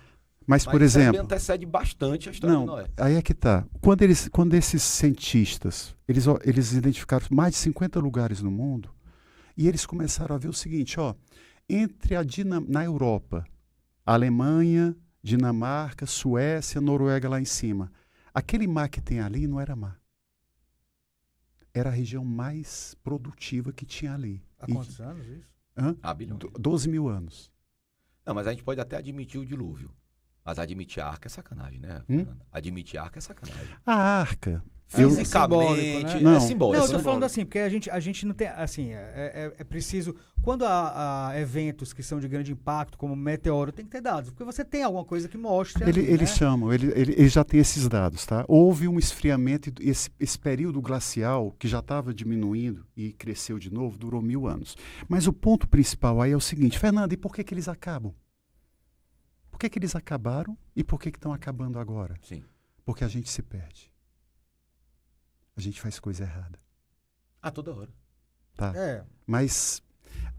Mas, por exemplo... Mas antecede bastante a história de Noé. Aí é que está. Quando esses cientistas, eles identificaram mais de 50 lugares no mundo, e eles começaram a ver o seguinte, na Europa, Alemanha, Dinamarca, Suécia, Noruega lá em cima, aquele mar que tem ali não era mar. Era a região mais produtiva que tinha ali. Há quantos anos isso? Bilhões. 12 mil anos. Não, mas a gente pode até admitir o dilúvio. Mas admitir a arca é sacanagem, né? Admitir a arca é sacanagem. A arca... Fisicamente, né? é simbólico. Não, eu tô falando assim, porque a gente não tem, assim, é preciso, quando há eventos que são de grande impacto, como meteoro, tem que ter dados, porque você tem alguma coisa que mostre. Eles chamam, eles já têm esses dados, tá? Houve um esfriamento, esse período glacial, que já estava diminuindo e cresceu de novo, durou 1000 anos. Mas o ponto principal aí é o seguinte, Fernando, e por que eles acabam? Por que eles acabaram e por que estão acabando agora? Sim. Porque a gente se perde. A gente faz coisa errada. Toda hora. Tá? Mas,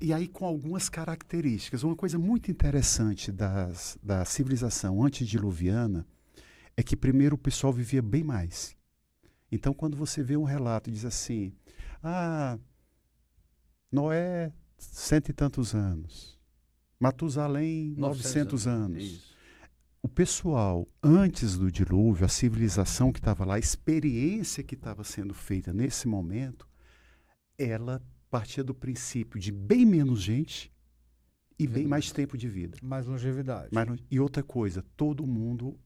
e aí com algumas características. Uma coisa muito interessante da civilização antediluviana é que primeiro o pessoal vivia bem mais. Então, quando você vê um relato e diz assim, Noé, 100 e tantos anos. Matusalém, 900 anos. Isso. O pessoal, antes do dilúvio, a civilização que estava lá, a experiência que estava sendo feita nesse momento, ela partia do princípio de bem menos gente e bem mais tempo de vida. Mais longevidade. E outra coisa, todo mundo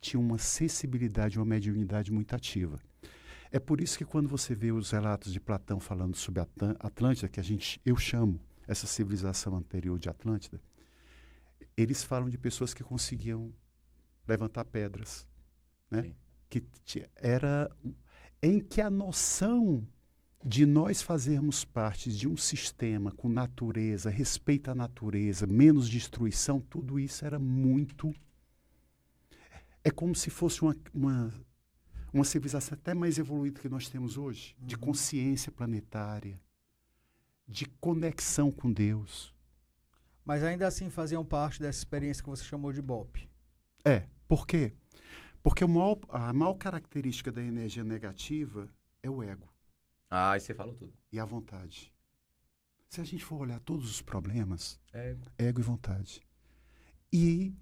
tinha uma sensibilidade, uma mediunidade muito ativa. É por isso que quando você vê os relatos de Platão falando sobre Atlântida, que eu chamo essa civilização anterior de Atlântida, eles falam de pessoas que conseguiam levantar pedras, né? Sim. Era em que a noção de nós fazermos parte de um sistema com natureza, respeito à natureza, menos destruição, tudo isso era muito... É como se fosse uma civilização até mais evoluída que nós temos hoje, de consciência planetária, de conexão com Deus. Mas ainda assim faziam parte dessa experiência que você chamou de BOP. Por quê? Porque a maior característica da energia negativa é o ego Ah, aí você falou tudo. e a vontade. Se a gente for olhar todos os problemas, É, ego e vontade. E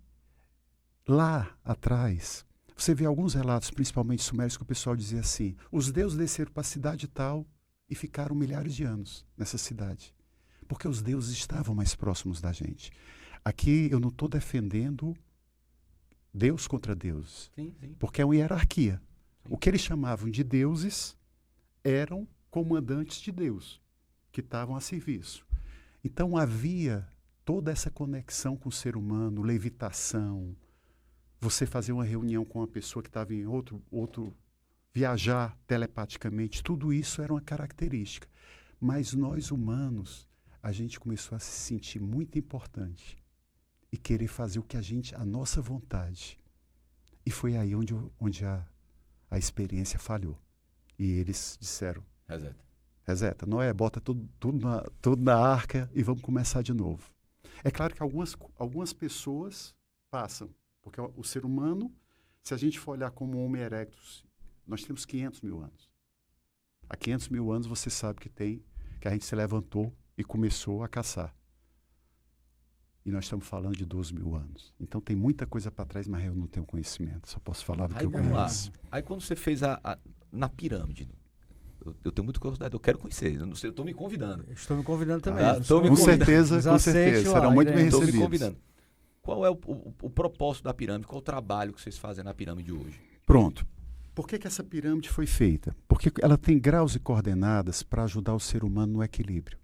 lá atrás, você vê alguns relatos, principalmente sumérios, que o pessoal dizia assim: os deuses desceram para a cidade tal e ficaram milhares de anos nessa cidade. Porque os deuses estavam mais próximos da gente. Aqui eu não estou defendendo Deus contra deuses, sim, sim. porque é uma hierarquia. Sim. O que eles chamavam de deuses eram comandantes de Deus, que estavam a serviço. Então havia toda essa conexão com o ser humano, levitação, você fazer uma reunião com uma pessoa que estava em outro, viajar telepaticamente, tudo isso era uma característica. Mas nós humanos, a gente começou a se sentir muito importante e querer fazer o que a nossa vontade. E foi aí onde a experiência falhou. E eles disseram: reseta, Noé, bota tudo na arca e vamos começar de novo. É claro que algumas pessoas passam, porque o ser humano, se a gente for olhar como Homo erectus, nós temos 500 mil anos. Há 500 mil anos você sabe que a gente se levantou e começou a caçar. E nós estamos falando de 12 mil anos. Então tem muita coisa para trás, mas eu não tenho conhecimento. Só posso falar do que eu conheço. Aí quando você fez na pirâmide, eu tenho muita curiosidade, eu quero conhecer. Eu não sei, eu estou me convidando. Estou me convidando também. Ah, estou me Com convidando. certeza, Nos com aceite certeza. lá, Serão muito bem iremos. Estou me recebidos. convidando. Qual é o propósito da pirâmide? Qual o trabalho que vocês fazem na pirâmide hoje? Pronto. Por que essa pirâmide foi feita? Porque ela tem graus e coordenadas para ajudar o ser humano no equilíbrio.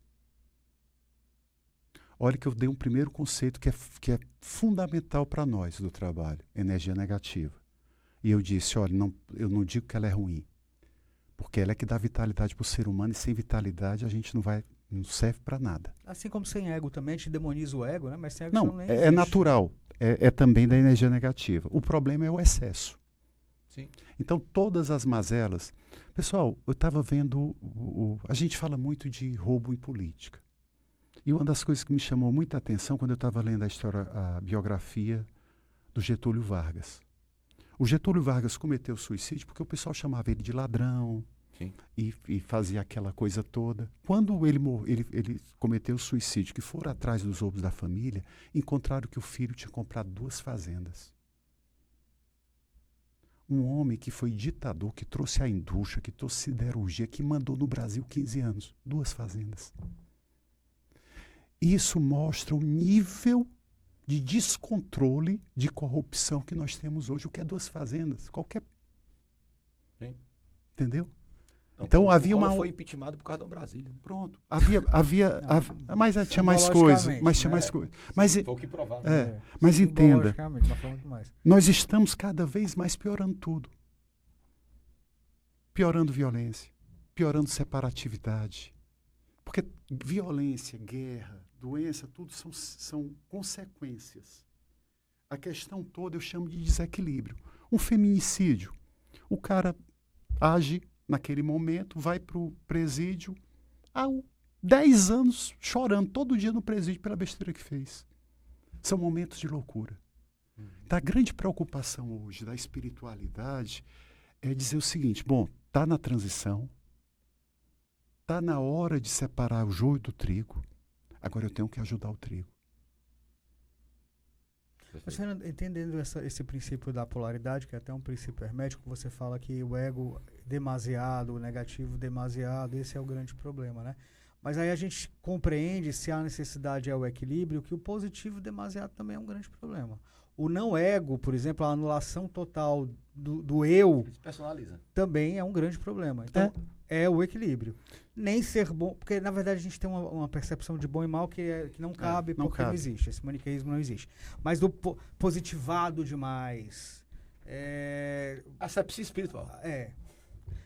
Olha que eu dei um primeiro conceito que é fundamental para nós do trabalho, energia negativa. E eu disse, olha, eu não digo que ela é ruim, porque ela é que dá vitalidade para o ser humano, e sem vitalidade a gente não serve para nada. Assim como sem ego também, a gente demoniza o ego, né? Mas sem ego Não, nem é existe. natural, é também da energia negativa. O problema é o excesso. Sim. Então, todas as mazelas... Pessoal, eu estava vendo... A gente fala muito de roubo em política. E uma das coisas que me chamou muita atenção quando eu estava lendo a biografia do Getúlio Vargas. O Getúlio Vargas cometeu suicídio porque o pessoal chamava ele de ladrão. Sim. E fazia aquela coisa toda. Quando ele cometeu suicídio, que foram atrás dos roubos da família, encontraram que o filho tinha comprado 2 fazendas. Um homem que foi ditador, que trouxe a indústria, que trouxe siderurgia, que mandou no Brasil 15 anos. 2 fazendas. Isso mostra o nível de descontrole, de corrupção que nós temos hoje. O que é 2 fazendas? Qualquer... Sim. Entendeu? Então havia uma... foi impeachment por causa do Brasília. Pronto. Mas tinha mais coisas. Mas tinha mais coisas. Mas, Foi o que provaram. mas entenda, Simbologicamente, mas foi muito mais. nós estamos cada vez mais piorando tudo. Piorando violência, piorando separatividade. Porque violência, guerra, doença, tudo são consequências. A questão toda eu chamo de desequilíbrio. Um feminicídio. O cara age naquele momento, vai para o presídio, há 10 anos chorando todo dia no presídio pela besteira que fez. São momentos de loucura. Então, a grande preocupação hoje da espiritualidade é dizer o seguinte: bom, está na transição, está na hora de separar o joio do trigo, agora eu tenho que ajudar o trigo. Mas, Fernando, entendendo esse princípio da polaridade, que é até um princípio hermético, você fala que o ego demasiado, o negativo demasiado, esse é o grande problema, né? Mas aí a gente compreende, se a necessidade é o equilíbrio, que o positivo demasiado também é um grande problema. O não ego, por exemplo, a anulação total do eu, Se personaliza. também é um grande problema. Então, é o equilíbrio. Nem ser bom, porque na verdade a gente tem uma percepção de bom e mal que não cabe, não porque não cabe. existe. Esse maniqueísmo não existe. Mas do positivado demais, Asepsia espiritual.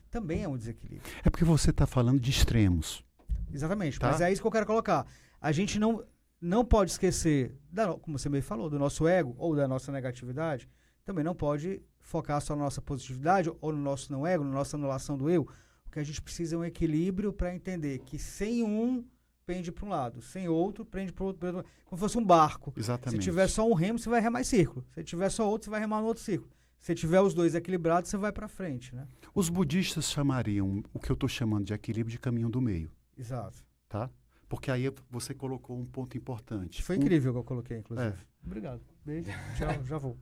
também é um desequilíbrio. É porque você está falando de extremos. Exatamente, Tá. mas é isso que eu quero colocar. A gente não pode esquecer, como você meio falou, do nosso ego ou da nossa negatividade. Também não pode focar só na nossa positividade ou no nosso não ego, na nossa anulação do eu. O que a gente precisa é um equilíbrio para entender que sem um, pende para um lado, sem outro, pende para o outro. Como se fosse um barco. Exatamente. Se tiver só um remo, você vai remar em círculo. Se tiver só outro, você vai remar no outro círculo. Se tiver os dois equilibrados, você vai para frente, né? Os budistas chamariam o que eu estou chamando de equilíbrio de caminho do meio, Exato. tá? Porque aí você colocou um ponto importante. Foi incrível o que eu coloquei, inclusive. É. Obrigado. Beijo. Tchau, já vou.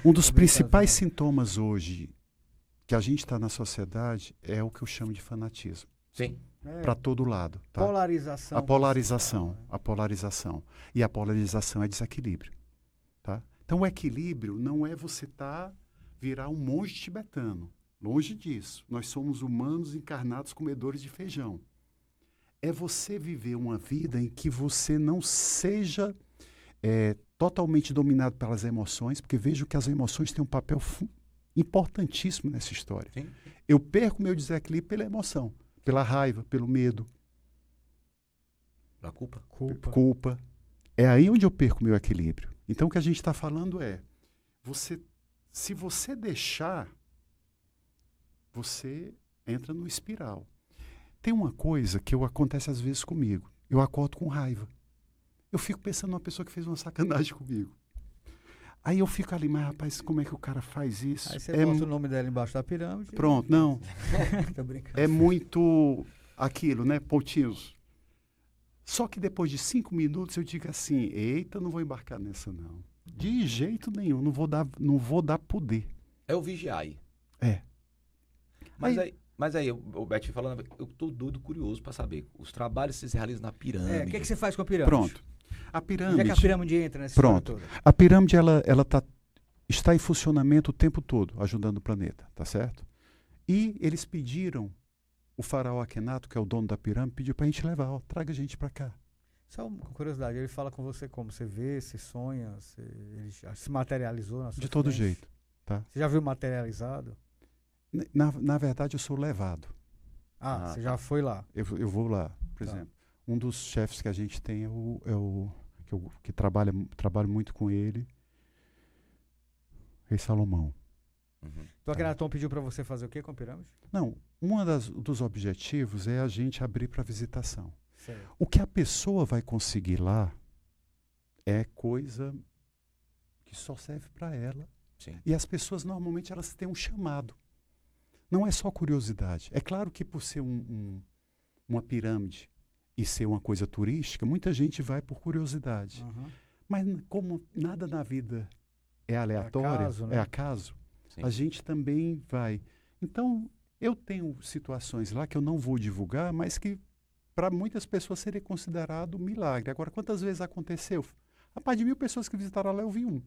Um dos Obrigado, principais Fernando. sintomas hoje que a gente está na sociedade é o que eu chamo de fanatismo. Sim. Para todo lado. Tá? Polarização. A polarização. A polarização. E a polarização é desequilíbrio. Tá? Então o equilíbrio não é você virar um monge tibetano. Longe disso. Nós somos humanos encarnados comedores de feijão. É você viver uma vida em que você não seja totalmente dominado pelas emoções, porque vejo que as emoções têm um papel importantíssimo nessa história. Sim. Eu perco meu desequilíbrio pela emoção, pela raiva, pelo medo, A culpa. culpa. É aí onde eu perco meu equilíbrio. Então o que a gente está falando se você deixar, você entra no espiral. Tem uma coisa que acontece às vezes comigo. Eu acordo com raiva. Eu fico pensando numa pessoa que fez uma sacanagem comigo. Aí eu fico ali, mas rapaz, como é que o cara faz isso? Aí você bota o nome dela embaixo da pirâmide. Pronto, não. Tô brincando. É muito aquilo, né? Pontinhos. Só que depois de 5 minutos eu digo assim, eita, não vou embarcar nessa não. De jeito nenhum, não vou dar poder. É o vigiai. É. Mas aí, o Beth falando, eu tô doido, curioso para saber. Os trabalhos que se realizam na pirâmide. O que você faz com a pirâmide? Pronto. A Onde pirâmide... é que a pirâmide entra nessa Pronto. história toda? A pirâmide, ela está em funcionamento o tempo todo, ajudando o planeta, tá certo? E eles pediram, o faraó Akhenato, que é o dono da pirâmide, pediu para a gente levar, traga a gente para cá. Só uma curiosidade, ele fala com você como? Você vê, você sonha, ele já se materializou na sua De todo frente? jeito, tá? Você já viu materializado? Na verdade, eu sou levado. Você já foi lá. Eu vou lá, por Tá. exemplo. Um dos chefes que a gente tem que trabalho muito com ele, Rei Salomão. Uhum. Então, Akhenaton pediu para você fazer o quê com a pirâmide? Não, dos objetivos é a gente abrir para visitação. Certo. O que a pessoa vai conseguir lá é coisa que só serve para ela. Sim. E as pessoas, normalmente, elas têm um chamado. Não é só curiosidade. É claro que por ser uma pirâmide e ser uma coisa turística, muita gente vai por curiosidade. Uhum. Mas como nada na vida é aleatório, acaso, né? é acaso, Sim. a gente também vai. Então, eu tenho situações lá que eu não vou divulgar, mas que para muitas pessoas seria considerado um milagre. Agora, quantas vezes aconteceu? Rapaz, de 1000 pessoas que visitaram lá, eu vi um.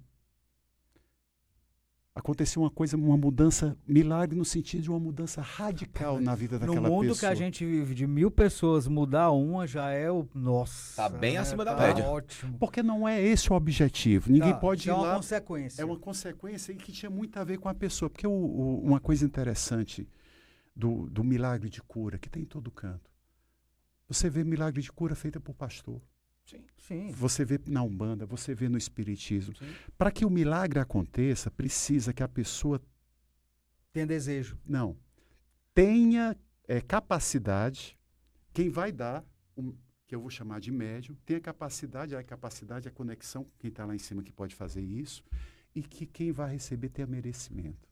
Aconteceu uma mudança, milagre no sentido de uma mudança radical na vida daquela pessoa. No mundo que a gente vive, de 1000 pessoas, mudar uma já é o... Nossa. Tá bem acima da tá média. Ótimo. Porque não é esse o objetivo. Ninguém Tá, pode ir é uma lá. consequência. É uma consequência e que tinha muito a ver com a pessoa. Porque uma coisa interessante do milagre de cura, que tem em todo canto. Você vê milagre de cura feita por pastor. Sim. Você vê na Umbanda, você vê no Espiritismo. Sim. Para que o milagre aconteça, precisa que a pessoa Tem desejo. tenha capacidade. Quem vai dar, que eu vou chamar de médium, tem a capacidade é a conexão com quem está lá em cima que pode fazer isso, e que quem vai receber tenha merecimento.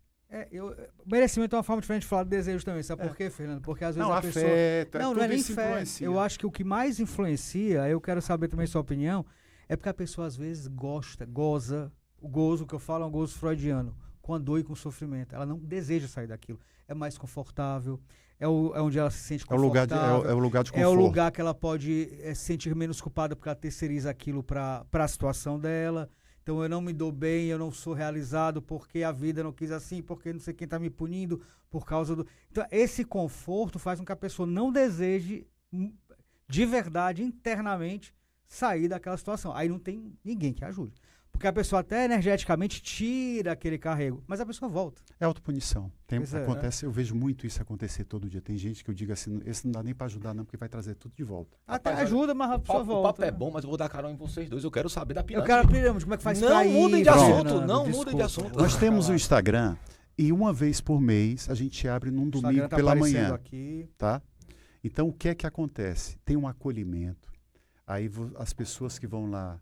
Merecimento é uma forma diferente de falar de desejo também. Sabe por quê, Fernando? Porque às vezes Não, a pessoa... afeto, Não é tudo nem isso fé. influencia. Eu acho que o que mais influencia, eu quero saber também sua opinião, é porque a pessoa às vezes goza. O gozo que eu falo é um gozo freudiano, com a dor e com o sofrimento. Ela não deseja sair daquilo. É mais confortável, é onde ela se sente É o lugar de conforto. É o lugar que ela pode se sentir menos culpada porque ela terceiriza aquilo para a situação dela. então eu não me dou bem, eu não sou realizado porque a vida não quis assim, porque não sei quem está me punindo por causa do... Então, esse conforto faz com que a pessoa não deseje de verdade, internamente, sair daquela situação. Aí não tem ninguém que ajude. Porque a pessoa até energeticamente tira aquele carrego, mas a pessoa volta. É autopunição. Pois é, Acontece, eu vejo muito isso acontecer todo dia. Tem gente que eu digo assim, esse não dá nem para ajudar não, porque vai trazer tudo de volta. Até Rapaz, ajuda, mas a pessoa O volta. papo é bom, mas eu vou dar carona em vocês dois. Eu quero saber da Eu pirâmide. quero a pirâmide, como é que faz Não pra ir, mudem de Fernando? assunto, não mudem de Desculpa. assunto. Nós temos um o Instagram e uma vez por mês a gente abre num domingo tá pela aparecendo manhã, aqui. tá? Então o que é que acontece? Tem um acolhimento. Aí as pessoas que vão lá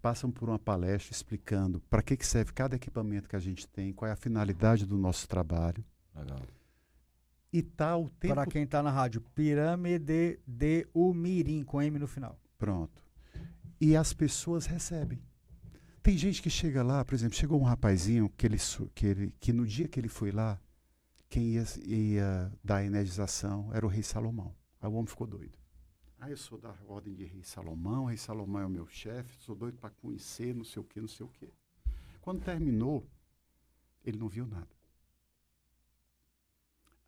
passam por uma palestra explicando para que serve cada equipamento que a gente tem, qual é a finalidade do nosso trabalho. Legal. E tá o tempo... Para quem tá na rádio, Pirâmide de Umirim, com M no final. Pronto. E as pessoas recebem. Tem gente que chega lá, por exemplo, chegou um rapazinho que no dia que ele foi lá, quem ia dar a energização era o rei Salomão. Aí o homem ficou doido. Eu sou da ordem de rei Salomão é o meu chefe, sou doido para conhecer, não sei o quê, não sei o quê. Quando terminou, ele não viu nada.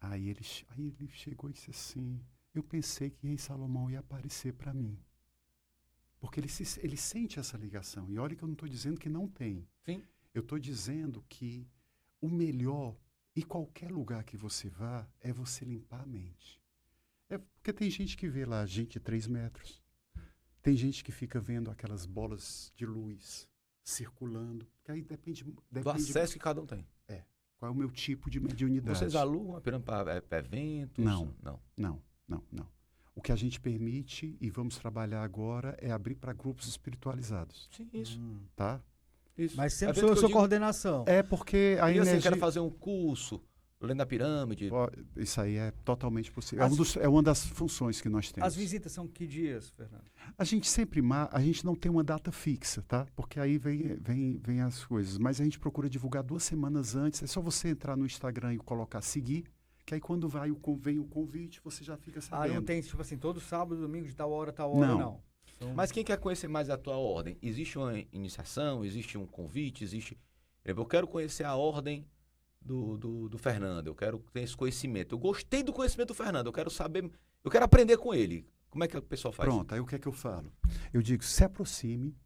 Aí ele chegou e disse assim, eu pensei que rei Salomão ia aparecer para mim. Porque ele sente essa ligação. E olha que eu não estou dizendo que não tem. Sim. Eu estou dizendo que o melhor, em qualquer lugar que você vá, é você limpar a mente. Porque tem gente que vê lá gente de 3 metros. Tem gente que fica vendo aquelas bolas de luz circulando. Que aí depende Do acesso que cada um tem. Qual é o meu tipo de mediunidade. Vocês alugam a pirâmide para eventos? Não. Não. Não. O que a gente permite e vamos trabalhar agora é abrir para grupos espiritualizados. Sim, isso. Tá? Isso. Mas sempre Evento que eu sua digo- coordenação. É porque a E assim, energia... quero fazer um curso, lendo a pirâmide. Isso aí é totalmente possível. As- É uma das funções que nós temos. As visitas são que dias, Fernando? A gente a gente não tem uma data fixa, tá? Porque aí vem as coisas. Mas a gente procura divulgar 2 semanas antes. É só você entrar no Instagram e colocar seguir, que aí quando vem o convite, você já fica sabendo. Não tem, tipo assim, todo sábado, domingo, de tal hora, Não. não. São- Mas quem quer conhecer mais a tua ordem? Existe uma iniciação? Existe um convite? Eu quero conhecer a ordem do Fernando. Eu quero ter esse conhecimento. Eu gostei do conhecimento do Fernando. Eu quero saber, eu quero aprender com ele. Como é que a pessoa faz? Pronto, aí o que é que eu falo? Eu digo, se aproxime,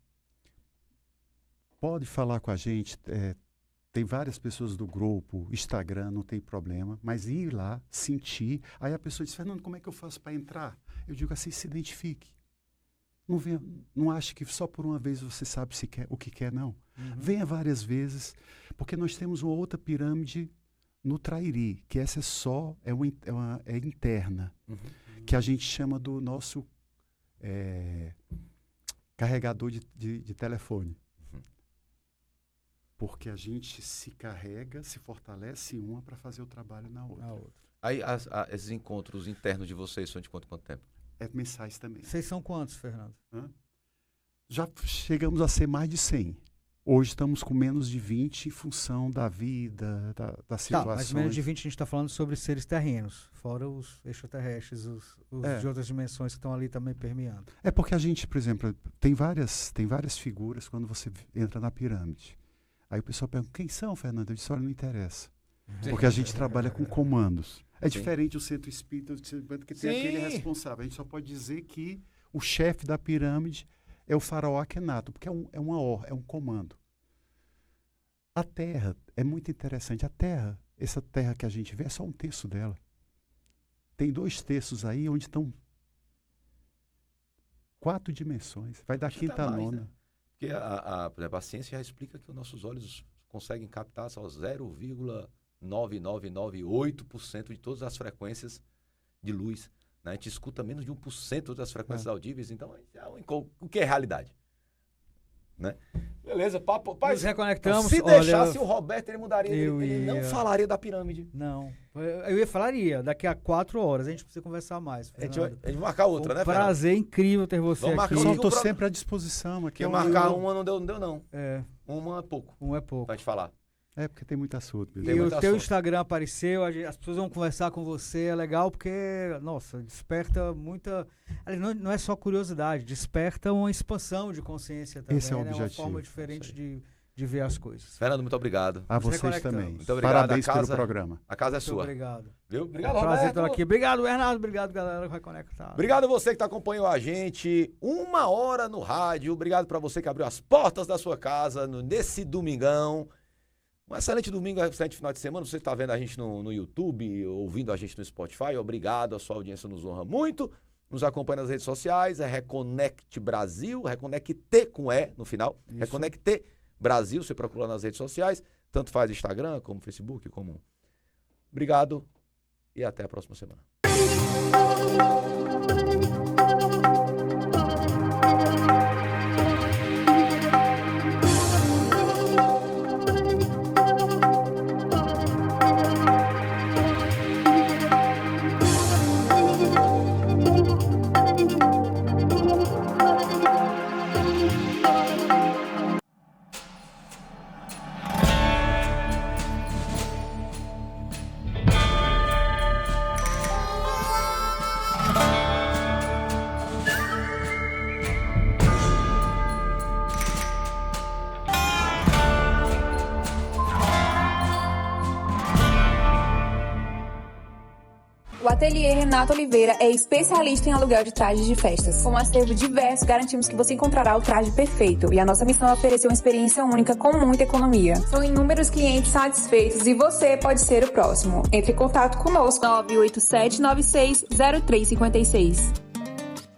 pode falar com a gente, tem várias pessoas do grupo, Instagram, não tem problema, mas ir lá, sentir, aí a pessoa diz, Fernando, como é que eu faço para entrar? Eu digo assim, se identifique. Não ache que só por uma vez você sabe o que quer, não. Venha várias vezes, porque nós temos uma outra pirâmide no Trairi, que essa é interna, que a gente chama do nosso carregador de telefone. Porque a gente se carrega, se fortalece em uma para fazer o trabalho na outra. Aí esses encontros internos de vocês são de quanto tempo? É mensais também. Vocês são quantos, Fernando? Já chegamos a ser mais de 100. Hoje estamos com menos de 20 em função da vida, das situações. Tá, mas menos de 20 a gente está falando sobre seres terrenos, fora os extraterrestres, os de outras dimensões que estão ali também permeando. É porque a gente, por exemplo, tem várias figuras quando você entra na pirâmide. Aí o pessoal pergunta, quem são, Fernando? Eu disse, olha, não interessa. Porque a gente trabalha com comandos. É diferente o centro espírita, que tem aquele responsável. A gente só pode dizer que o chefe da pirâmide é o faraó Akhenaton, porque é um comando. A Terra é muito interessante. A Terra, essa Terra que a gente vê, é só 1/3 dela. Tem 2 terços aí onde estão 4 dimensões. Vai da quinta a nona. Né? Porque por exemplo, a ciência já explica que os nossos olhos conseguem captar só 0,9998% de todas as frequências de luz. Né? A gente escuta menos de 1% das frequências audíveis, então o que é realidade? Né? Beleza, papo. Nos reconectamos. Se deixasse o Roberto, ele mudaria. Ele não falaria da pirâmide. Não. Eu falaria, daqui a 4 horas. A gente precisa conversar mais. A gente vai marcar outra, né, Fernando? Prazer incrível ter você Vamos aqui. marcar Eu estou sempre à disposição. Aqui Quer marcar uma, não deu não. É. Uma é pouco. Um é pouco. Pra te falar. É porque tem muito assunto. E Tem o muito teu assunto. Instagram apareceu, as pessoas vão conversar com você, é legal porque, nossa, desperta muita... Ali, não é só curiosidade, desperta uma expansão de consciência também, Esse é o né? Uma objetivo. forma diferente de ver as coisas. Fernando, muito obrigado. A vocês reconectamos. também. Muito obrigado. Parabéns A casa- pelo programa. A casa é Muito sua. obrigado. Viu? Obrigado, Prazer Roberto. estar aqui. Obrigado, Bernardo. Obrigado, galera que vai conectar. Obrigado você que acompanhou a gente 1 hora no rádio. Obrigado para você que abriu as portas da sua casa nesse domingão. Um excelente domingo, um excelente final de semana. Você está vendo a gente no YouTube, ouvindo a gente no Spotify. Obrigado, a sua audiência nos honra muito. Nos acompanha nas redes sociais, é Reconecte Brasil, Reconecte com E no final. Isso. Reconecte Brasil, você procura nas redes sociais. Tanto faz Instagram, como Facebook, como... Obrigado e até a próxima semana. O Ateliê Renato Oliveira é especialista em aluguel de trajes de festas. Com um acervo diverso, garantimos que você encontrará o traje perfeito. E a nossa missão é oferecer uma experiência única com muita economia. São inúmeros clientes satisfeitos e você pode ser o próximo. Entre em contato conosco. 987-96-0356.